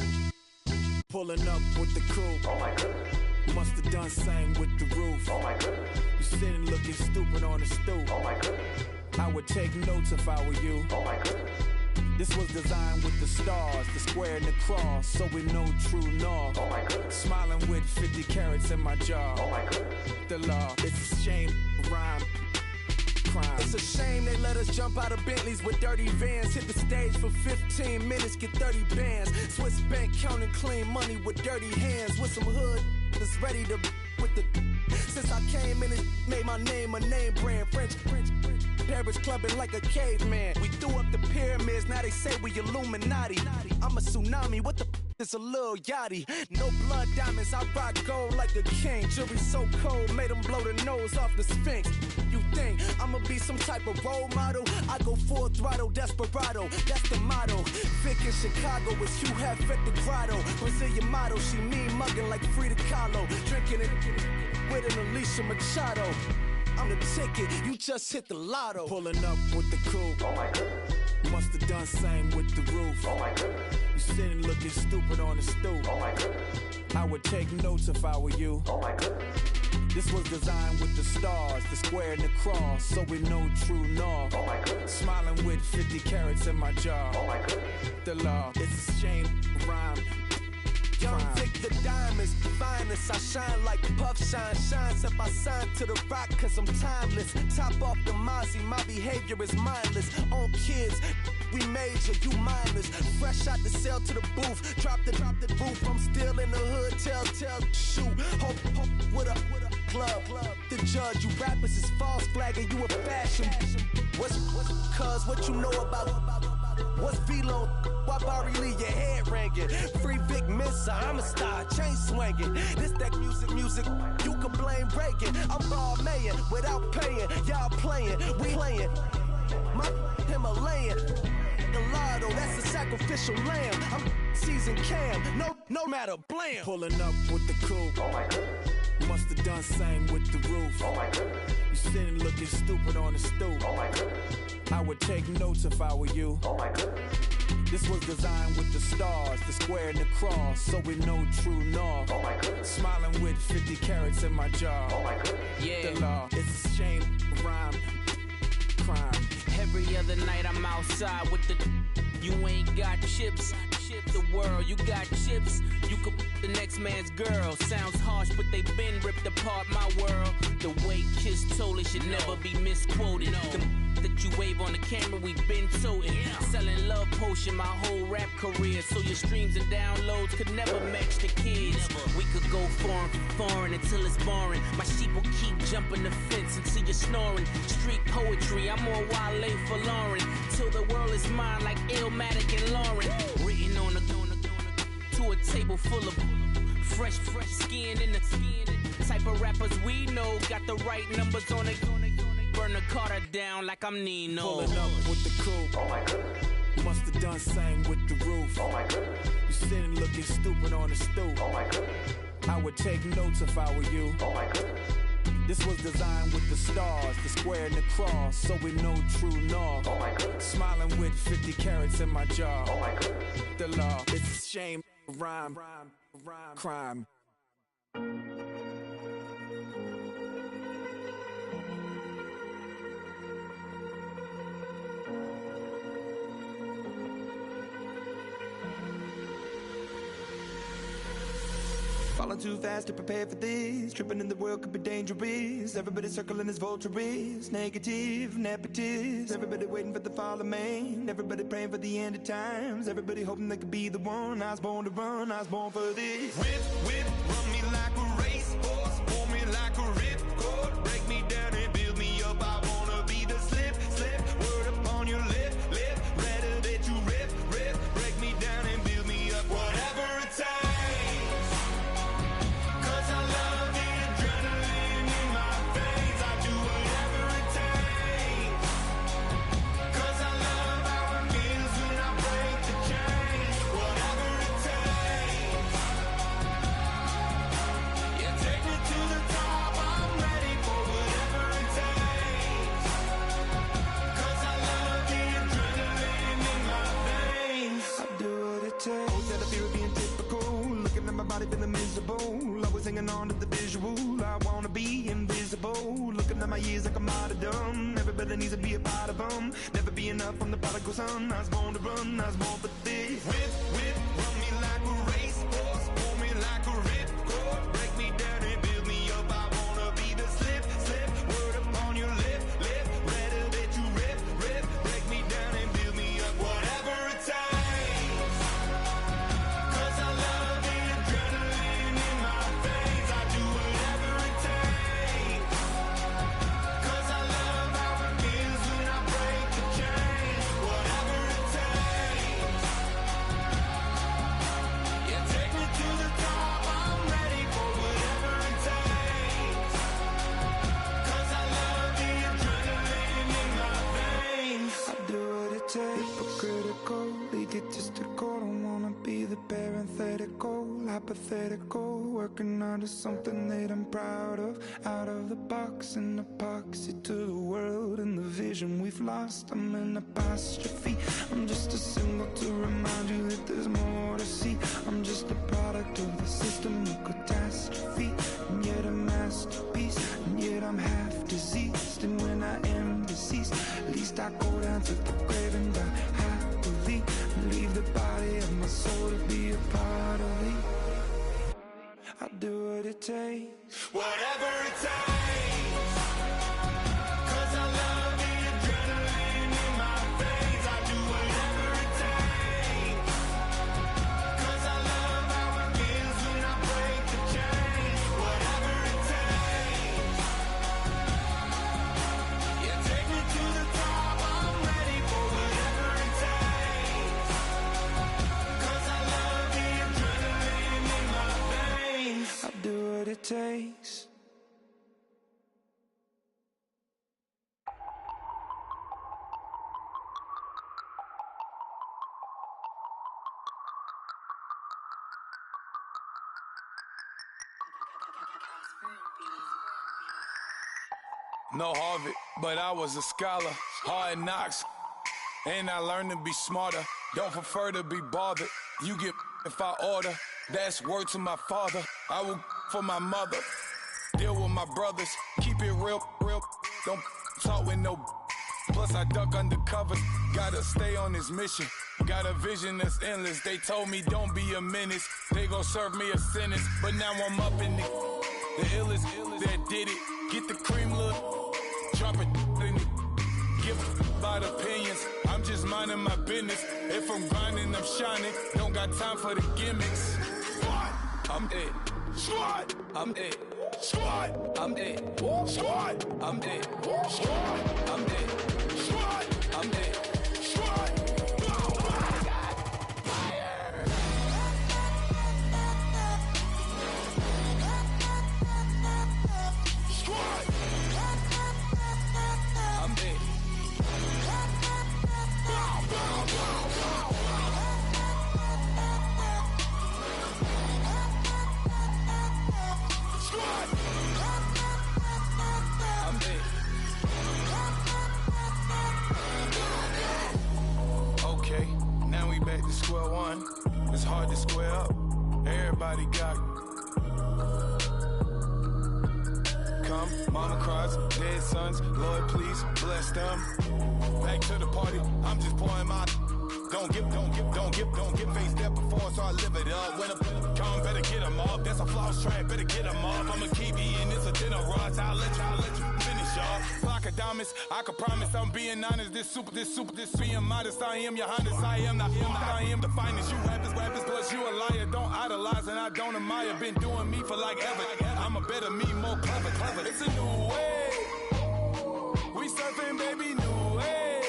Speaker 10: pulling up with the crew. Oh my goodness. Must have done same with the roof. Oh my goodness. You sitting looking stupid on the stoop. Oh my goodness. I would take notes if I were you. Oh my goodness. This was designed with the stars, the square and the cross, so we know true north. Oh my goodness. Smiling with 50 carats in my jaw. Oh my goodness. The law, it's a shame, rhyme. Crime. It's a shame they let us jump out of Bentleys with dirty vans. Hit the stage for 15 minutes, get 30 bands. Swiss bank counting clean money with dirty hands. With some hood that's ready to with the. Since I came in, it made my name a name brand. French. Paris clubbing like a caveman. We threw up the pyramids, now they say we Illuminati. I'm a tsunami, what the is a little yachty. No blood diamonds, I rock gold like a king. Jewelry so cold, made them blow the nose off the Sphinx. You think I'ma be some type of role model? I go full throttle, desperado, that's the motto. Vic in Chicago is Hugh Hef at the grotto. Brazilian model, she mean mugging like Frida Kahlo. Drinking it with an Alicia Machado. I'm the ticket, you just hit the lotto. Pulling up with the crew. Oh my goodness. Must have done same with the roof. Oh my goodness. You sitting looking stupid on the stoop. Oh my goodness. I would take notes if I were you. Oh my goodness. This was designed with the stars, the square and the cross, so we know true north. Oh my goodness. Smiling with 50 carats in my jaw. Oh my goodness. The law, it's a shame, rhyme. Young Vic the diamonds, finest. I shine like Puff Shine. Shines if I sign to the rock, cause I'm timeless. Top off the Mozzie, my behavior is mindless. On kids, we major, you minors. Fresh out the cell to the booth. Drop the roof, I'm still in the hood. Tell, shoot. Hope with a club. The judge, you rappers is false flagging, you a fashion. What's cuz, what you know about? What's Velo? Why Barry Lee, your head ringing? Free Vic Mensa, I'm a star, chain swinging. This that music, you can blame Reagan. I'm ball mayin' without paying. Y'all playing, we playing. My Himalayan. Gallardo, that's a sacrificial lamb. I'm seasoned cam, no matter, blam. Pulling up with the crew. Oh my goodness. Must have done same with the roof. Oh my goodness. You sitting looking stupid on the stoop. Oh my goodness. I would take notes if I were you. Oh my goodness. This was designed with the stars, the square and the cross, so we know true north. Oh my goodness. Smiling with 50 carats in my jaw. Oh my goodness. Yeah. The law, it's a shame, rhyme, crime.
Speaker 17: Every other night I'm outside with the. You ain't got chips. The world, you got chips. You could the next man's girl. Sounds harsh, but they been ripped apart my world. The way Kiss told it should never be misquoted. The that you wave on the camera, we been toting. Selling love potion my whole rap career. So your streams and downloads could never match the kids. We could go foreign until it's boring. My sheep will keep jumping the fence until you're snoring. Street poetry, I'm more Wale for Lauren. Till the world is mine like Illmatic and Lauren. Written on a to a table full of fresh skin in the type of rappers we know. Got the right numbers on it. Burn the Carter down like I'm Nino.
Speaker 10: Pulling up with the crew. Oh my goodness. Must have done same with the roof. Oh my goodness. You sitting looking stupid on the stoop. Oh my goodness. I would take notes if I were you. Oh my goodness. This was designed with the stars, the square and the cross, so we know true north. Oh my God. Smiling with 50 carats in my jaw. Oh my God. The law, it's a shame, rhyme, crime.
Speaker 18: Falling too fast to prepare for this. Tripping in the world could be dangerous. Everybody circling as vultures. Negative, nepotist. Everybody waiting for the fall of man. Everybody praying for the end of times. Everybody hoping they could be the one. I was born to run, I was born for this. Whip, whip, run me like a racehorse. Pull me like a ripcord. Break me down and build me up. I wanna be the slip, slip. Word upon your lip, lip. Rather that you rip, rip. Break me down and build me up. Whatever it takes. Feeling miserable, always hanging on to the visual. I wanna be invisible, looking at my years like I'm martyrdom. Everybody needs to be a part of them. Never be enough from the prodigal son. I was born to run, I was born for this. Whip, whip, run me like a racehorse. Pull me like a ripcord. Break me down and build me up. I wanna be the slip, slip. Word upon your lip, lip. Rather that you rip, rip. Break me down and build me up. Whatever it takes. Hypocritical, egotistical, don't wanna be the parenthetical, hypothetical, working out of something that I'm proud of, out of the box, an epoxy to the world and the vision we've lost. I'm an apostrophe, I'm just a symbol to remind you that there's more to see. I'm just a product of the system of catastrophe, and yet a masterpiece, and yet I'm half diseased. And when I am deceased, at least I go down to the grave and die happily, and leave the body of my soul to be a part of me. I'll do what it takes, whatever it takes. Cause I love the adrenaline in my veins. I do whatever it takes. Cause I love how it feels when I break the chains. Whatever it takes. Yeah, take me to the top. I'm ready for whatever it takes. Cause I love the adrenaline in my veins. I'll do what it takes.
Speaker 10: No Harvard, but I was a scholar. Hard knocks, and I learned to be smarter. Don't prefer to be bothered. You get if I order. That's word to my father. I will for my mother. Deal with my brothers. Keep it real, real. Don't talk with no. Plus I duck undercover. Gotta stay on this mission. Got a vision that's endless. They told me don't be a menace. They gon' serve me a sentence. But now I'm up in the illest that did it. Get the cream look. Drop it in it. Give about opinions. I'm just minding my business. If I'm grinding, I'm shining. Don't got time for the gimmicks. Squad, I'm dead. Squad, I'm dead. Squad, I'm dead. Squad, I'm dead. Squad, I'm dead. Squad, I'm dead. Squad.
Speaker 14: everybody got. Come, mama cries, dead sons, Lord please bless them. Back to the party, I'm just pouring my. Don't give face that before, so I live it up. When I come, better get them up. That's a floss track, better get them up. I'ma keep eating this a dinner rush. I'll let you finish up. Block of diamonds, I can promise I'm being honest. This being modest. I am your Honda, I am not, I am the finest. You rappers, plus you a liar. Don't idolize and I don't admire. Been doing me for like ever. I'm a better me, more clever. It's a new way. We surfing, baby, new age.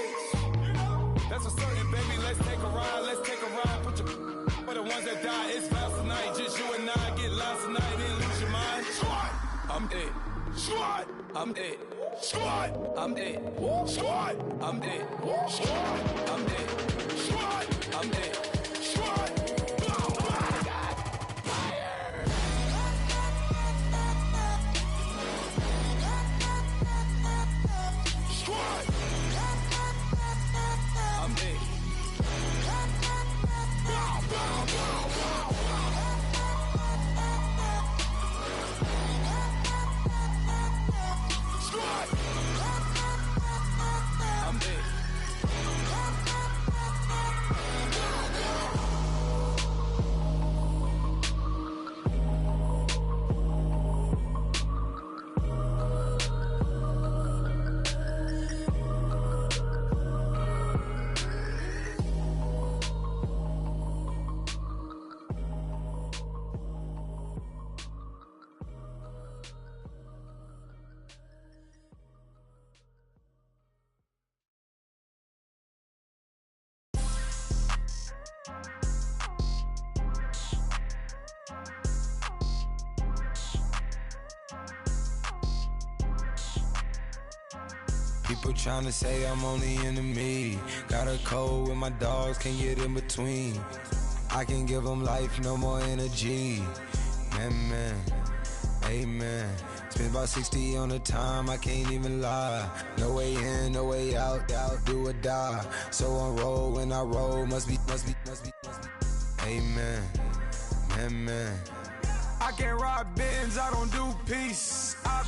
Speaker 14: That's a certain, baby. Let's take a ride. Put your for the ones that die. It's vows tonight. Just you and I get lost tonight. Then lose your mind. Squad, I'm dead. Squad, I'm dead. Squad, I'm dead. Squad, I'm dead. Squad, I'm dead. Squad, I'm dead. Squad. People tryna say I'm on the enemy. Got a cold with my dogs, can't get in between. I can give them life, no more energy. Man, amen. Spent about 60 on the time, I can't even lie. No way in, no way out, do or die. So on roll, when I roll, must be. Amen, man. I can't ride Benz, I don't do peace. I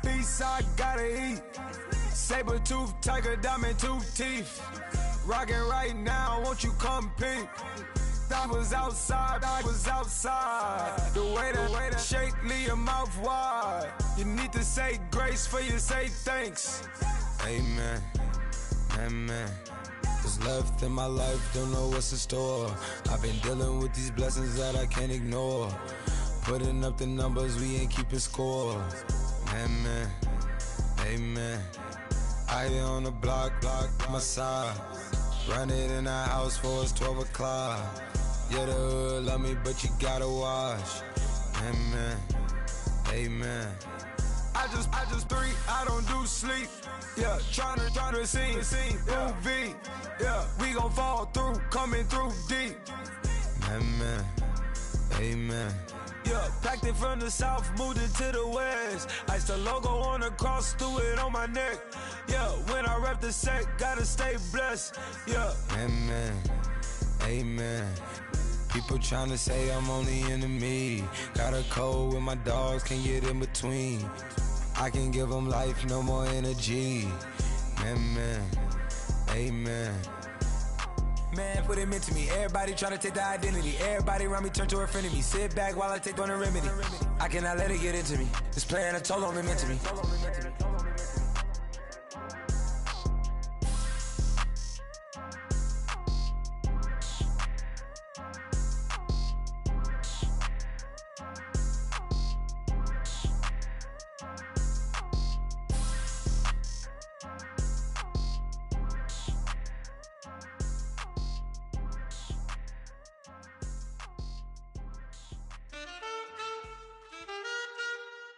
Speaker 14: beast, I gotta eat. Saber tooth, tiger, diamond tooth teeth. Rockin' right now, won't you come peep? I was outside. The way to shake, leave your mouth wide. You need to say grace for you say thanks. Amen, amen. What's left in my life, don't know what's in store. I've been dealing with these blessings that I can't ignore. Putting up the numbers, we ain't keeping score. Amen, amen. I here on the block, my side. Run it in the house for it's 12 o'clock. Yeah, the hood love me, but you gotta watch. Amen, amen. I just three, I don't do sleep. Yeah, tryna see movie. Yeah, we gon' fall through, coming through deep. Amen, amen. Yeah, packed it from the south, moved it to the west. Iced the logo on the cross, threw it on my neck. Yeah, when I rep the set, gotta stay blessed. Yeah, amen, amen. People tryna say I'm on the enemy. Got a cold with my dogs, can't get in between. I can give them life, no more energy. Amen, amen. Man, put it into me. Everybody tryna take the identity. Everybody around me turn to a friend of me. Sit back while I take on the remedy. I cannot let it get into me. This playing a toll on me, meant to me.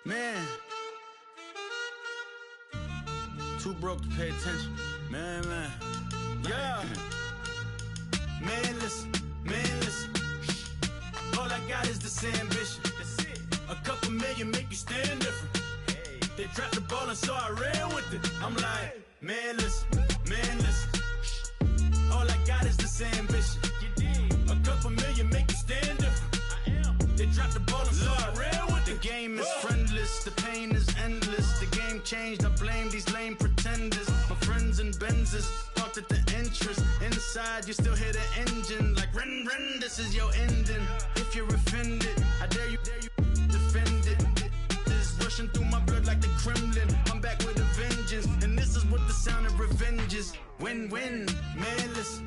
Speaker 6: Man, too broke to pay attention. Man. Yeah. Man, listen. All I got is this ambition. A couple million make you stand different. They dropped the ball and so I ran with it. I'm like, man, listen. All I got is this ambition. A couple million make you stand different.
Speaker 19: dropped the ball and so I ran with it. The game is friendless, the pain is endless. The game changed, I blame these lame pretenders. My friends and Benzes parked at the entrance. Inside, you still hear the engine like ren, this is your ending. If you're offended, I dare you defend it. This rushing through my blood like the Kremlin. I'm back with a vengeance, and this is what the sound of revenge is. Win-win, manless.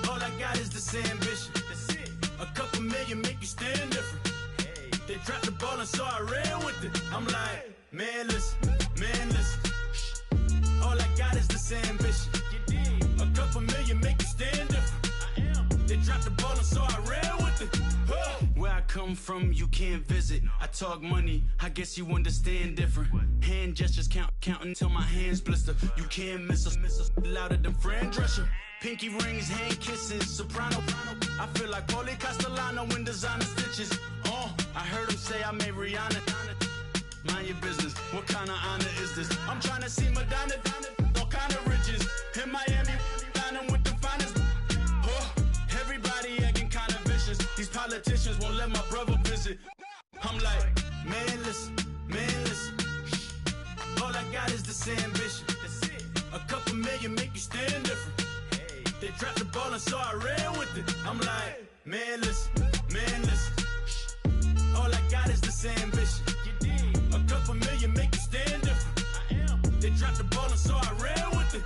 Speaker 19: All I got is this ambition. A couple million make you stand different. They dropped the ball and so I ran with it. I'm like, manless. All I got is this ambition. A couple million make you stand different. They dropped the ball and so I ran with it. Where I come from, you can't visit. I talk money, I guess you understand different. Hand gestures counting till my hands blister. You can't miss us louder than Fran Drescher. Pinky rings, hand kisses, soprano. I feel like Paulie Castellano in designer stitches. I heard him say I made Rihanna. Mind your business, what kind of honor is this? I'm trying to see Madonna, all kind of riches. In Miami, dining with the finest. Everybody acting kind of vicious. These politicians won't let my brother visit. I'm like, manless. All I got is this ambition. A couple million make you stand different. They dropped the ball and so I ran with it. I'm like, manless. All I got is this ambition. A couple million make you stand different. They dropped the ball and so I ran with it.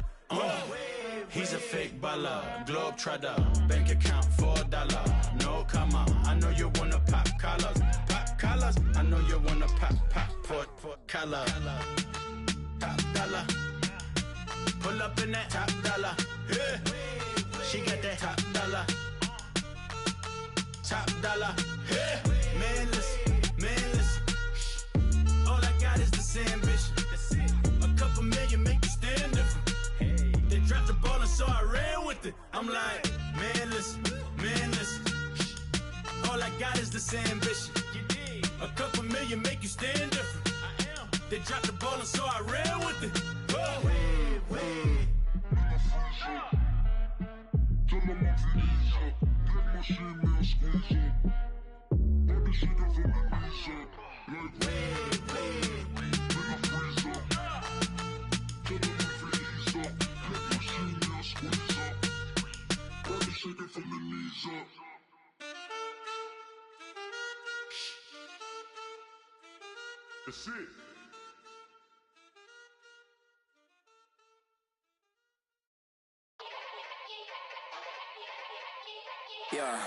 Speaker 19: He's a fake baller, globetrotter, bank account $4. No comma, I know you wanna pop collars. I know you wanna pop collar. Top dollar, pull up in that top dollar. Yeah. She got that top dollar. Yeah. Manless. All I got is this ambition. A couple million make you stand different. They dropped the ball and so I ran with it. I'm like, manless. All I got is this ambition. A couple million make you stand different. They dropped the ball and so I ran with it.
Speaker 14: That's it.
Speaker 20: Yeah.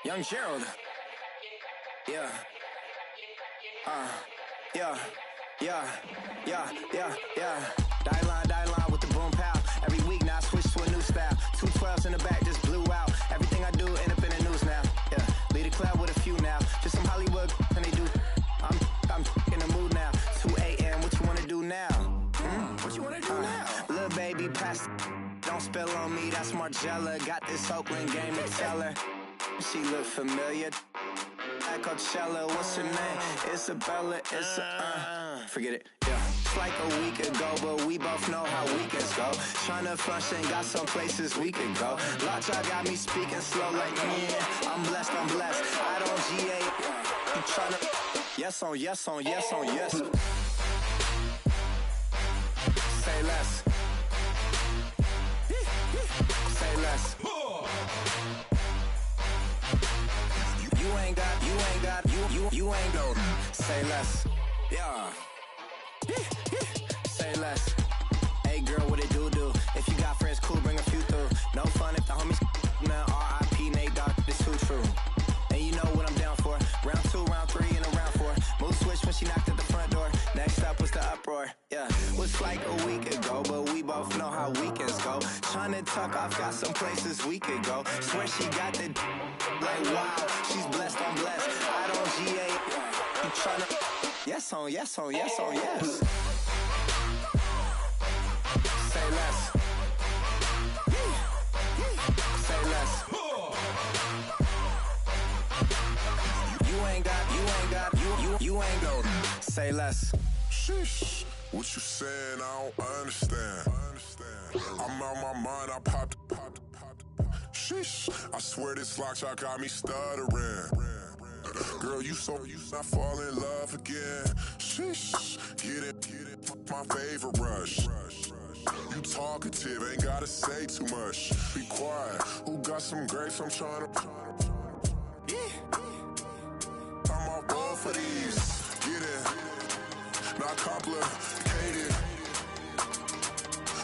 Speaker 20: Young Gerald. Yeah. Die line with the boom pow. Every week now I switch to a new style. 212s in the back just blew out. Everything I do end up in the news now. Yeah. Lead a club with a few now. Just some Hollywood and they do. I'm in the mood now. 2 a.m. What you wanna do now? What you wanna do now? Little baby pass. Don't spill on me, that's Margella. Got this Oakland game to tell her. She look familiar. At Coachella, what's her name? Isabella, forget it, yeah. It's like a week ago, but we both know how weekends go. Tryna function, got some places we could go. Lot y'all got me speaking slow like, yeah, I'm blessed. I don't GA, you tryna, yes on yes. Say less. Say less. You ain't go. Say less. Yeah. Say less. Hey girl, what it do? If you got friends, cool, bring a few through. No fun if the homies, man. R.I.P. Nate Dogg, this too true. And you know what I'm down for. Round 2, round 3, and a round 4. Mood switch when she knocked at the front door. Next up was the uproar. Yeah, was like a week ago, but we both know how weekends go. Tryna tuck off, got some places we could go. Swear she got the like wow, she's blessed, I'm blessed. I don't GA. You tryna yes on yes. Say less. Say less. You ain't go. Say less.
Speaker 14: Sheesh. What you saying? I don't understand. I'm out my mind. I popped. Sheesh. I swear this lock shot got me stuttering. Girl, you I fall in love again. Sheesh. Get it, my favorite rush. You talkative, ain't gotta say too much. Be quiet, who got some grapes? I'm trying to. I'm off both of these. Get it, not complicated.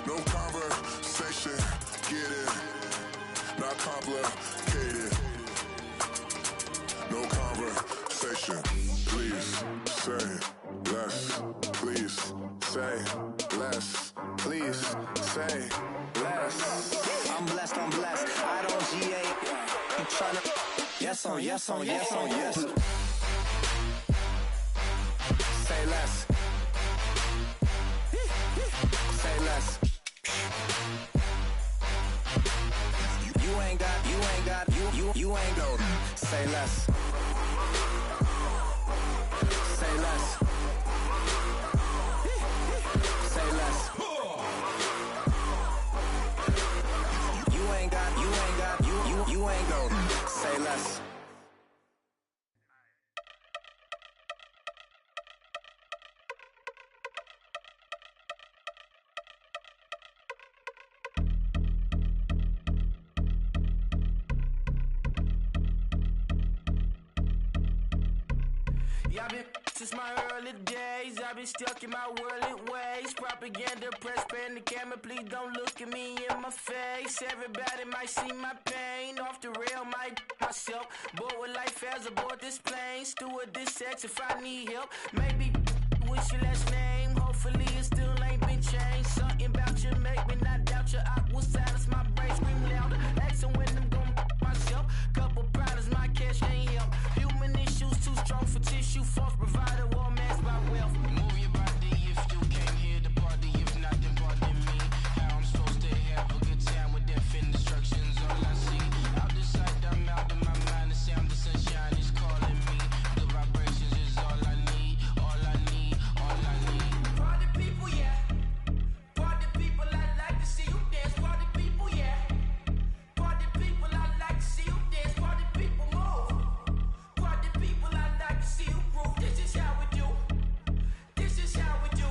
Speaker 14: No conversation. Get it, not complicated. No conversation. Please say less. Please say less. Please say less.
Speaker 20: I'm blessed, I don't GA. I'm tryna. Yes on, yes on, yes on, yes. Say less. Say less. You ain't got, you ain't got. Say less. Say less. Say less. You ain't got, you ain't got. Say less.
Speaker 12: Yeah, I've been since my early days. I've been stuck in my worldly ways. Propaganda, press, pan the camera. Please don't look at me in my face. Everybody might see my pain. Off the rail, might myself. Bored with life as aboard this plane. Steward this sex if I need help. Maybe what's your last name? Hopefully it still ain't been changed. Something about you make me not doubt you. I will silence my brain, scream louder. Asking when I'm gon' myself. Couple problems, my cash ain't help. Human issues too strong for tissue. False provider, war masked by wealth. Move your body if you came here to party. If not, then pardon me. How I'm supposed to have a good time with death and destruction's all I see. Out the sight, I'm out of my mind. The sound, the sunshine is calling me. The vibrations is all I need. All I need, all I need. Party people, yeah. Party people, I like to see you dance. Party people, yeah. Party people, I like to see you dance. Party people, move. Party people, I like to see you groove. This is how we do. This is how we do.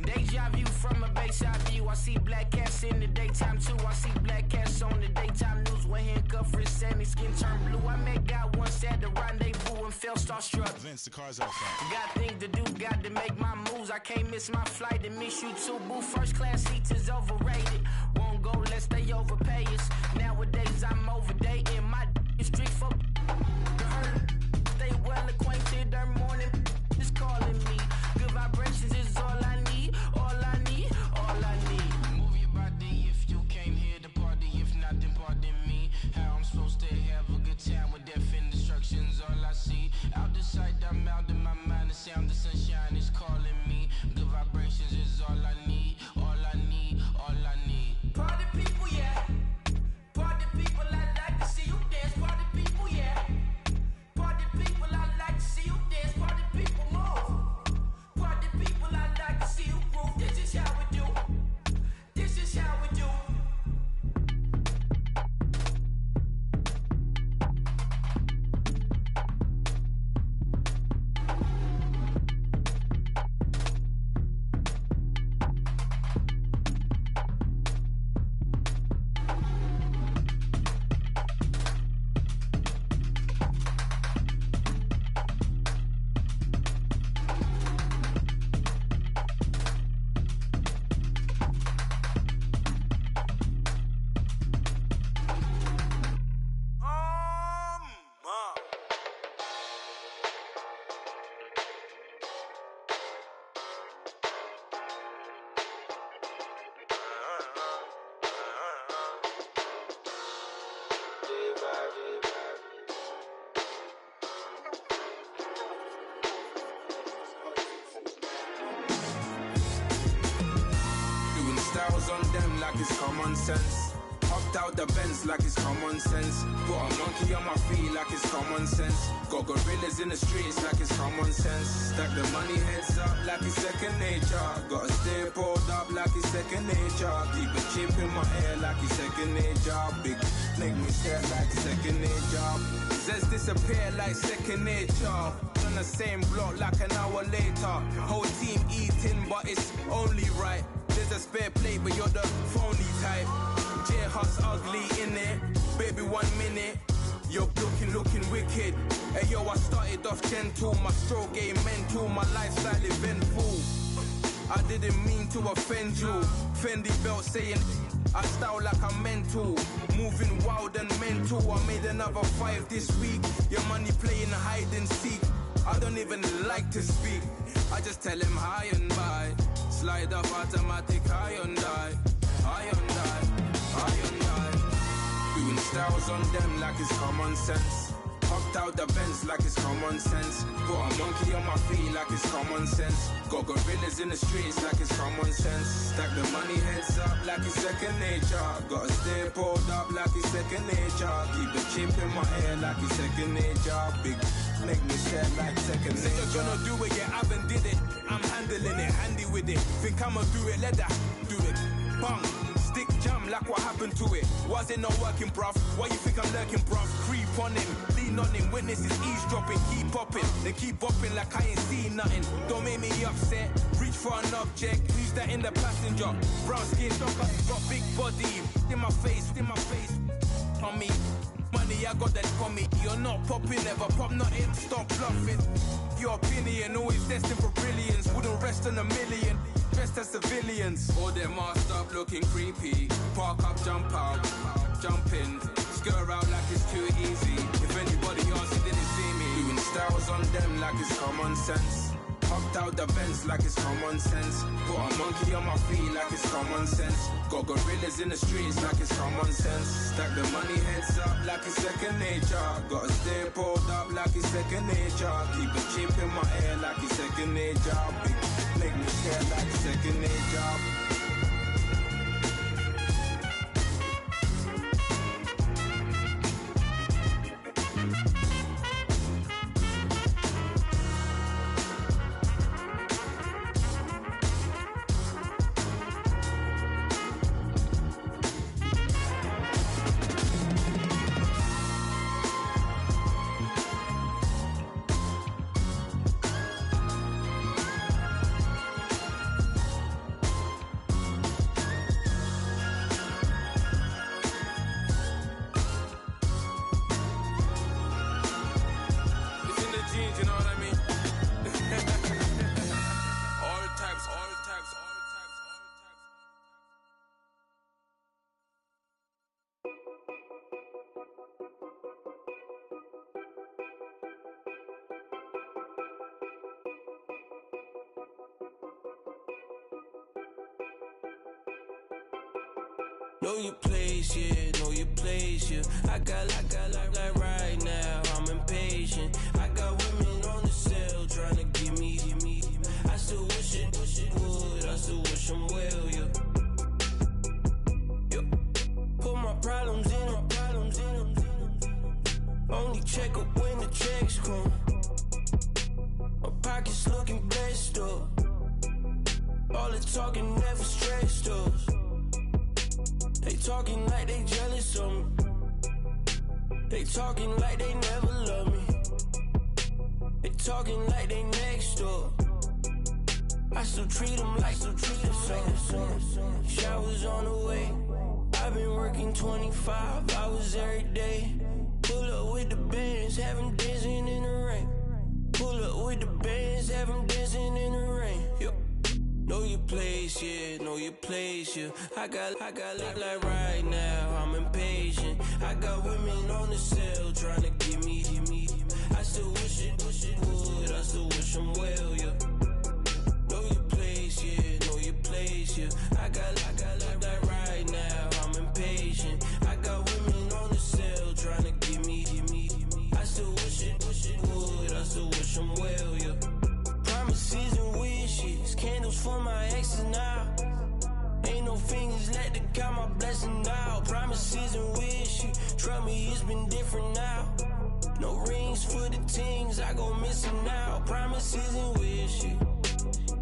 Speaker 12: Deja vu from a bayside view. I see black cats in the daytime too. I see black cats on the daytime news with handcuff wrists and their skin turned blue. I met God once at the rendezvous and felt starstruck.
Speaker 10: Vince, the car's out front.
Speaker 12: Got things to do, got to make my moves. I can't miss my flight and miss you too, boo. First class seats is overrated. Won't go lest they overpay us. Nowadays I'm overdating my street for stay well acquainted. Their morning is calling me. Good vibrations is all I need. All I need, all I need. Move your body if you came here to party. If not, then pardon me. How I'm supposed to have a good time with death and destruction's all I see. Out the sight, I'm out of my mind. The sound, the sunshine is calling me. Good vibrations is all I need. All I need, all I need. Party people, yeah. Party people, I like to see you dance. Party people, yeah. Party people, I like to see you dance. Party people, move. Party people, I like to see you groove. This is how we do. This is how we do.
Speaker 10: Doing styles on them like it's common sense. Hopped out the Benz like it's common sense. Put a monkey on my feet like it's common sense. Got gorillas in the streets like it's common sense. Stack the money heads up like it's second nature. Gotta stay pulled up like it's second nature. Keep a chip in my ear like it's second nature. Big make me stare like second nature. Zest disappear like second nature. On the same block like an hour later. Whole team eating but it's only right. There's a spare plate but you're the phony type. J-Hut's ugly in it. Baby 1 minute. You're looking wicked. Hey yo, I started off gentle. My stroke game mental. My lifestyle eventful. I didn't mean to offend you. Fendi belt saying I style like I'm mental. Moving wild and mental. I made another 5 this week. Your money playing hide and seek. I don't even like to speak. I just tell him hi and bye. Slide up automatic Hyundai. Hyundai. Hyundai. Doing styles on them like it's common sense. Hopped out the Benz like it's common sense. Put a monkey on my feet like it's common sense. Got gorillas in the streets like it's common sense. Stack the money heads up like it's second nature. Gotta stay pulled up like it's second nature. Keep a chip in my ear like it's second nature. Big make me sad like second nature. Say you're gonna do it, yeah, I haven't did it. I'm handling it, handy with it. Think I'ma do it, let that do it. Bang. Stick jam like what happened to it. Was it not working, bruv? Why you think I'm lurking, bruv? Creep on him, lean on him. Witnesses eavesdropping, keep popping. Then keep bopping like I ain't seen nothing. Don't make me upset. Reach for an object. Who's that in the passenger? Brown skin, got big body. In my face, on me. Money, I got that for me. You're not popping, never pop nothing. Stop bluffing. Your opinion, always destined for brilliance. Wouldn't rest on a million. Dressed as civilians. All them masked up looking creepy. Park up, jump out, jump in. Skirt out like it's too easy. If anybody else didn't see me. Doing styles on them like it's common sense. Hopped out the Benz like it's common sense. Put a monkey on my feet like it's common sense. Got gorillas in the streets like it's common sense. Stack the money heads up like it's second nature. Gotta stay pulled up like it's second nature. Keep a chip in my ear like it's second nature. Big make me scared like second nature.
Speaker 21: Know your place, yeah, know your place, yeah. I got like right now, I'm impatient. I got women on the cell trying to give me. I still wish it would, I still wish them well, yeah. Put my problems in them. Only check up when the checks come. My pockets looking blessed up. All the talking never stressed us. They talking like they jealous of me. They talking like they never love me. They talking like they next door. I still treat them like so. Showers on the way. I've been working 25 hours every day. Pull up with the bands, have them dancing in the rain. Pull up with the bands, have them dancing in the rain. Yo. Know your place, yeah, know your place, yeah. I got like right now, I'm impatient. I got women on the cell trying to give me. I still wish it would, I still wish them well, yeah. Know your place, yeah, know your place, yeah. I got like right now, I'm impatient. I got women on the cell trying to give me. I still wish it would, I still wish them well, yeah. Promises and wishes, candles for my exes now. Ain't no fingers, let the count my blessing now. Promises been different now. No rings for the things, I gon' miss them now. Promises and wishes.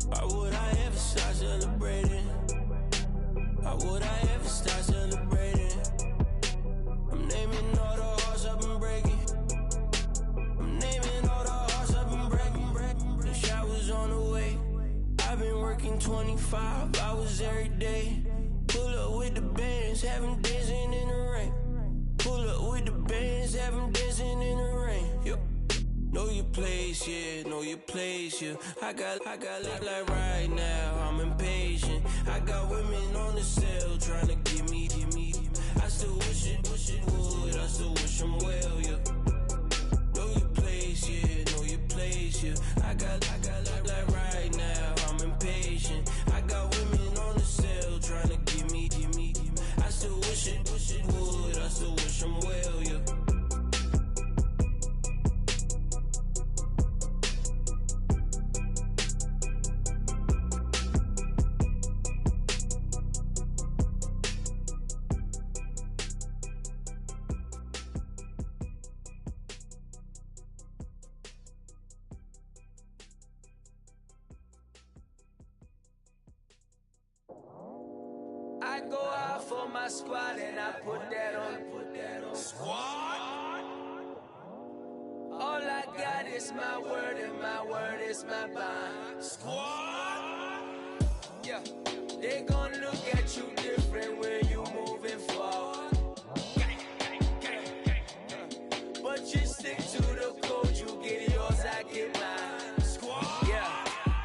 Speaker 21: Why would I ever start celebrating? Why would I ever start celebrating? I'm naming all the hearts I've been breaking. I'm naming all the hearts I've been breaking. The showers on the way. I've been working 25 hours every day. Pull up with the bands, have them dancing in the rain. Pull up with the bands, have them dancing in the rain. Yep. Know your place, yeah, know your place, yeah. I got like right now, I'm impatient. I got women on the cell trying to get me. I still wish it would, I still wish them well, yeah. Know your place, yeah, know your place, yeah. I got like right now, I'm impatient. I got women on the cell trying to get me. I still wish it would, I still wish them well, yeah. I go out for my squad and I put that on. Squad. All I got is my word and my word is my bond. Squad. Yeah, they gon' look at you different when you moving forward. But you stick to the code, you get yours, I get mine. Squad. Yeah,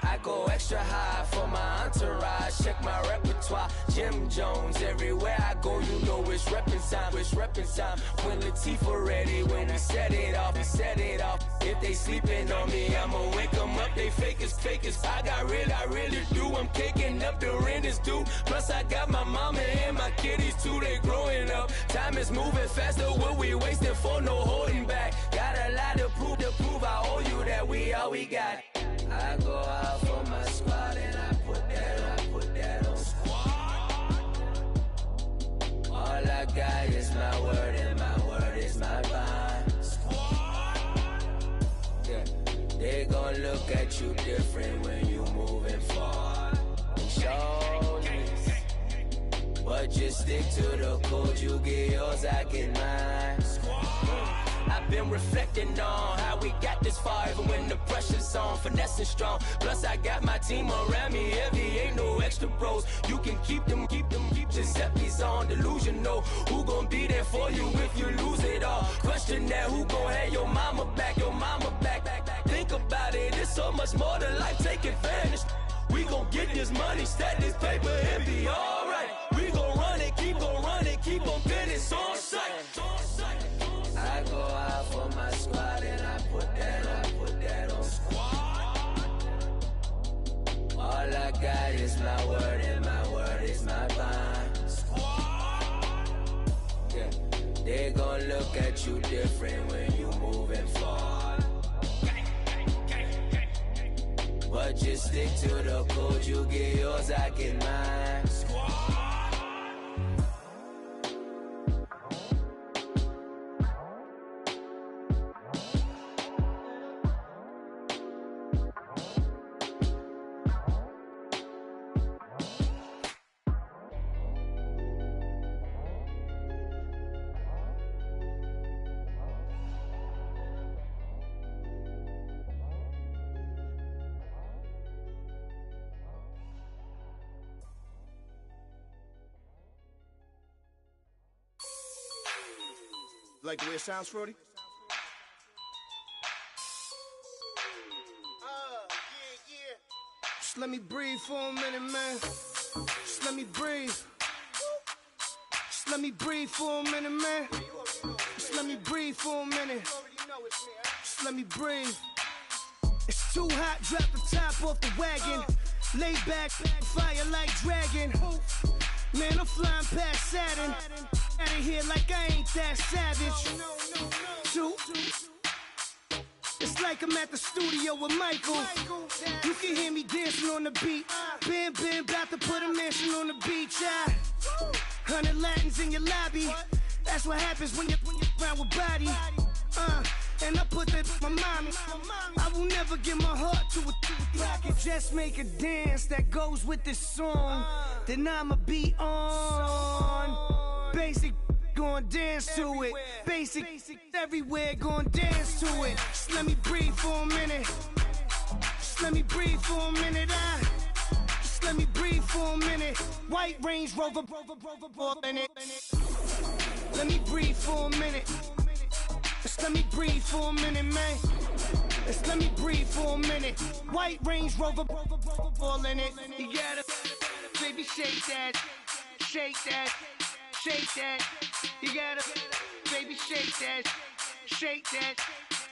Speaker 21: I go extra high for my entourage. Check my repertoire. Jim Jones, everywhere I go, you know it's reppin' time, it's reppin' time. When Latifah ready, when we set it off, we set it off. If they sleeping on me, I'ma wake them up, they fakers. I really do, I'm caking up, the rent is due. Plus I got my mama and my kiddies too, they growing up. Time is moving faster, what we wasting for, no holding back. Got a lot to prove, I owe you that we all we got. I go out for my squad and I put that on. All I got is my word and my word is my bond. Yeah, they gon' look at you different when you moving forward. Show this, but just stick to the code. You get yours, I get mine. I've been reflecting on how we got this far, even when the pressure's on, finessing strong. Plus I got my team around me heavy, ain't no extra bros. You can keep them. Giuseppe's on delusional. Who gon' be there for you if you lose it all? Question that, who gon' have your mama back? Think about it, it's so much more to life, take advantage. We gon' get this money, stack this paper and be alright. We gon' run it, keep on business on sight. I go out for my squad and I put that on. Squad. All I got is my word and my word is my bond. Squad. Yeah, they gon' look at you different when you moving forward. But just stick to the code, you get yours, I get mine. Squad.
Speaker 6: Like the way it sounds, Frody?
Speaker 1: Yeah. Just let me breathe for a minute, man. Just let me breathe. Just let me breathe for a minute, man. Just let me breathe for a minute. Just let me breathe. It's too hot, drop the top off the wagon. Lay back, fire like dragon. Man, I'm flying past Saturn. Out of here like I ain't that savage. Two. It's like I'm at the studio with Michael. You can hear me dancing on the beat. Bam, about to put a mansion on the beach. 100 Latins in your lobby. That's what happens when you round with body. And I put that my mommy. I will never give my heart to a if I could just make a dance that goes with this song, then I'ma be on. Basic, gon' dance to it. Basic, everywhere, gon' dance to it. Just let me breathe for a minute. Just let me breathe for a minute. Just let me breathe for a minute. White Range Rover, in it. Let me breathe for a minute. Just let me breathe for a minute, man. Just let me breathe for a minute. White Range Rover, all in it. You gotta, baby, shake that, shake that, shake that. You gotta, baby, shake that, shake that.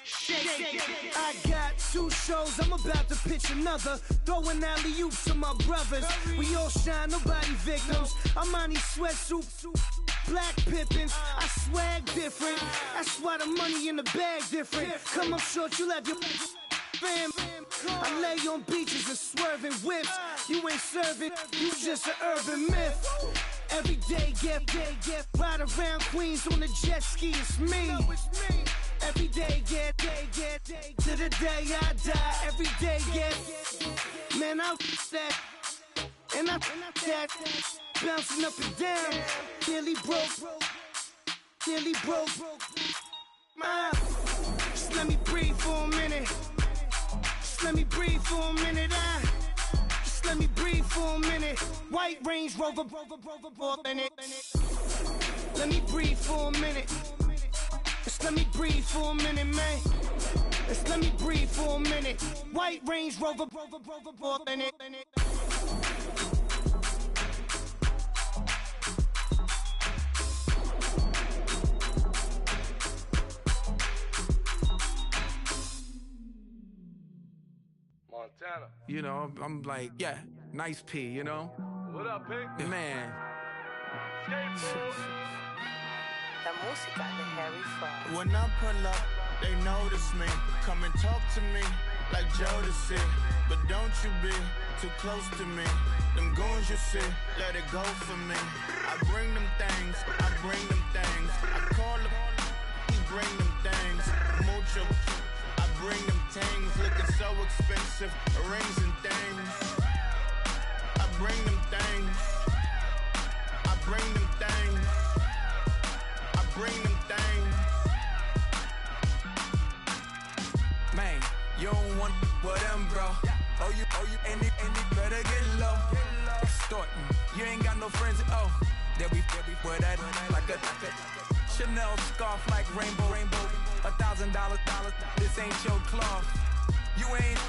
Speaker 1: Shake it. I got 2 shows, I'm about to pitch another. Throwing alley-oops to my brothers. We all shine, nobody victims. I'm on these sweatsuits, black pippins. I swag different. That's why the money in the bag different. Come up short, you left your fam. I lay on beaches and swerving whips. You ain't serving, you just an urban myth. Every day, get ride around Queens on a jet ski, it's me. Every day, get to the day I die. Every day, get man, I that and I that bouncing up and down. Nearly broke. Just let me breathe for a minute. Just let me breathe for a minute. Just let me breathe for a minute. White Range Rover, in it. Let me breathe for a minute. Just let me breathe for a minute, man. Just let me breathe for a minute. White Range Rover, in it.
Speaker 4: Montana.
Speaker 10: You know, I'm like, yeah, nice P, you know?
Speaker 4: What up, Pink?
Speaker 10: Man.
Speaker 6: When I pull up, they notice me. Come and talk to me like Jodeci. But don't you be too close to me. Them goons you see, let it go for me. I bring them things, I bring them things. I call them, he bring them things. Mucho, I bring them things. Looking so expensive, rings and things. I bring them things. I bring them things. I bring them things.
Speaker 10: Man, you don't want with them, bro. Oh, you, and it better get low. Extorting, you ain't got no friends. Oh, they'll be for that like a Chanel scarf like rainbow. $1,000, this ain't your cloth. You ain't,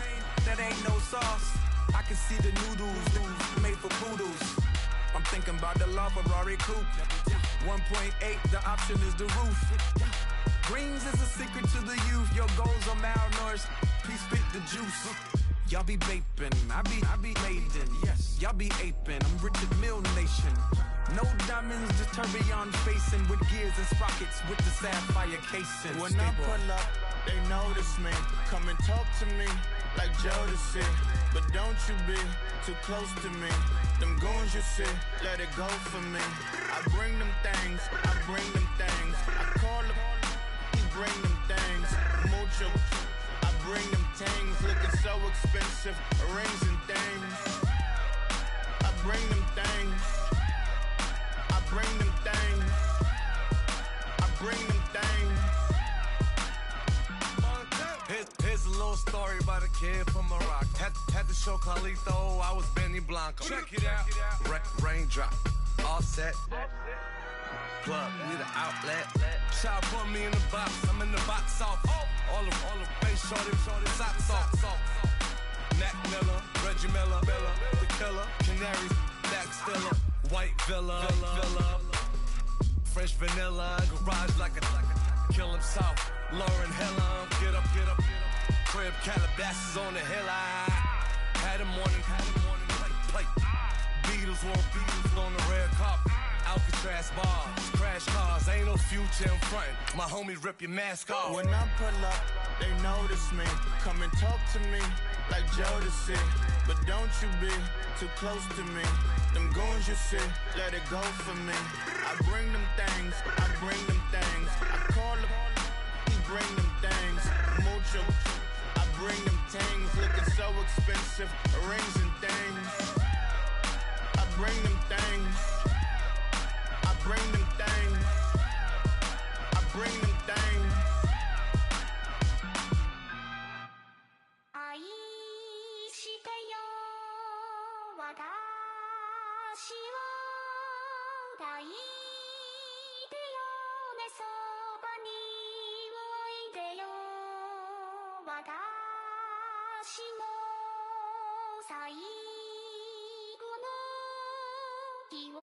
Speaker 10: that ain't no sauce. I can see the noodles made for poodles. I'm thinking about the LaFerrari coupe. 1.8, the option is the roof. Greens is a secret to the youth. Your goals are malnourished. Please spit the juice. Y'all be vaping, I be laden. Yes, y'all be aping. I'm Richard Mill Nation. No diamonds, just tourbillon facing with gears and sprockets with the sapphire casing.
Speaker 6: When I pull up, they notice me. Come and talk to me like Jodeci. But don't you be too close to me. Them goons you see, let it go for me. I bring them things, I bring them things. I call them, he bring them things. Mucho, I bring them things. Looking so expensive, rings and things. I bring them things. I bring them things. I bring them things.
Speaker 4: Here's a little story about a kid from Morocco. Had to show Carlito I was Benny Blanco. Check it out. Raindrop, offset, plug, need an outlet. Child put me in the box, I'm in the box off. All the face shorty, socks off. Mac Miller, Reggie Miller, the killer, Canaries, back stiller, white villa, fresh vanilla, garage like a kill himself. Lauren Hill, get up. Crib Calabasas on the hill. I had a morning plate. Beatles on the red carpet. Alcatraz bars, crash cars, ain't no future in front. My homies rip your mask off.
Speaker 6: When I pull up, they notice me. Come and talk to me like Jodeci. but don't you be too close to me. Them goons you see, let it go for me. I bring them things, I bring them things. I call them, he bring them things. Mucho, I bring them things. Looking so expensive, rings and things. I bring them things. I bring them things. I bring them things.
Speaker 5: 愛してよ私を抱いてよねそばにおいでよ私の最後の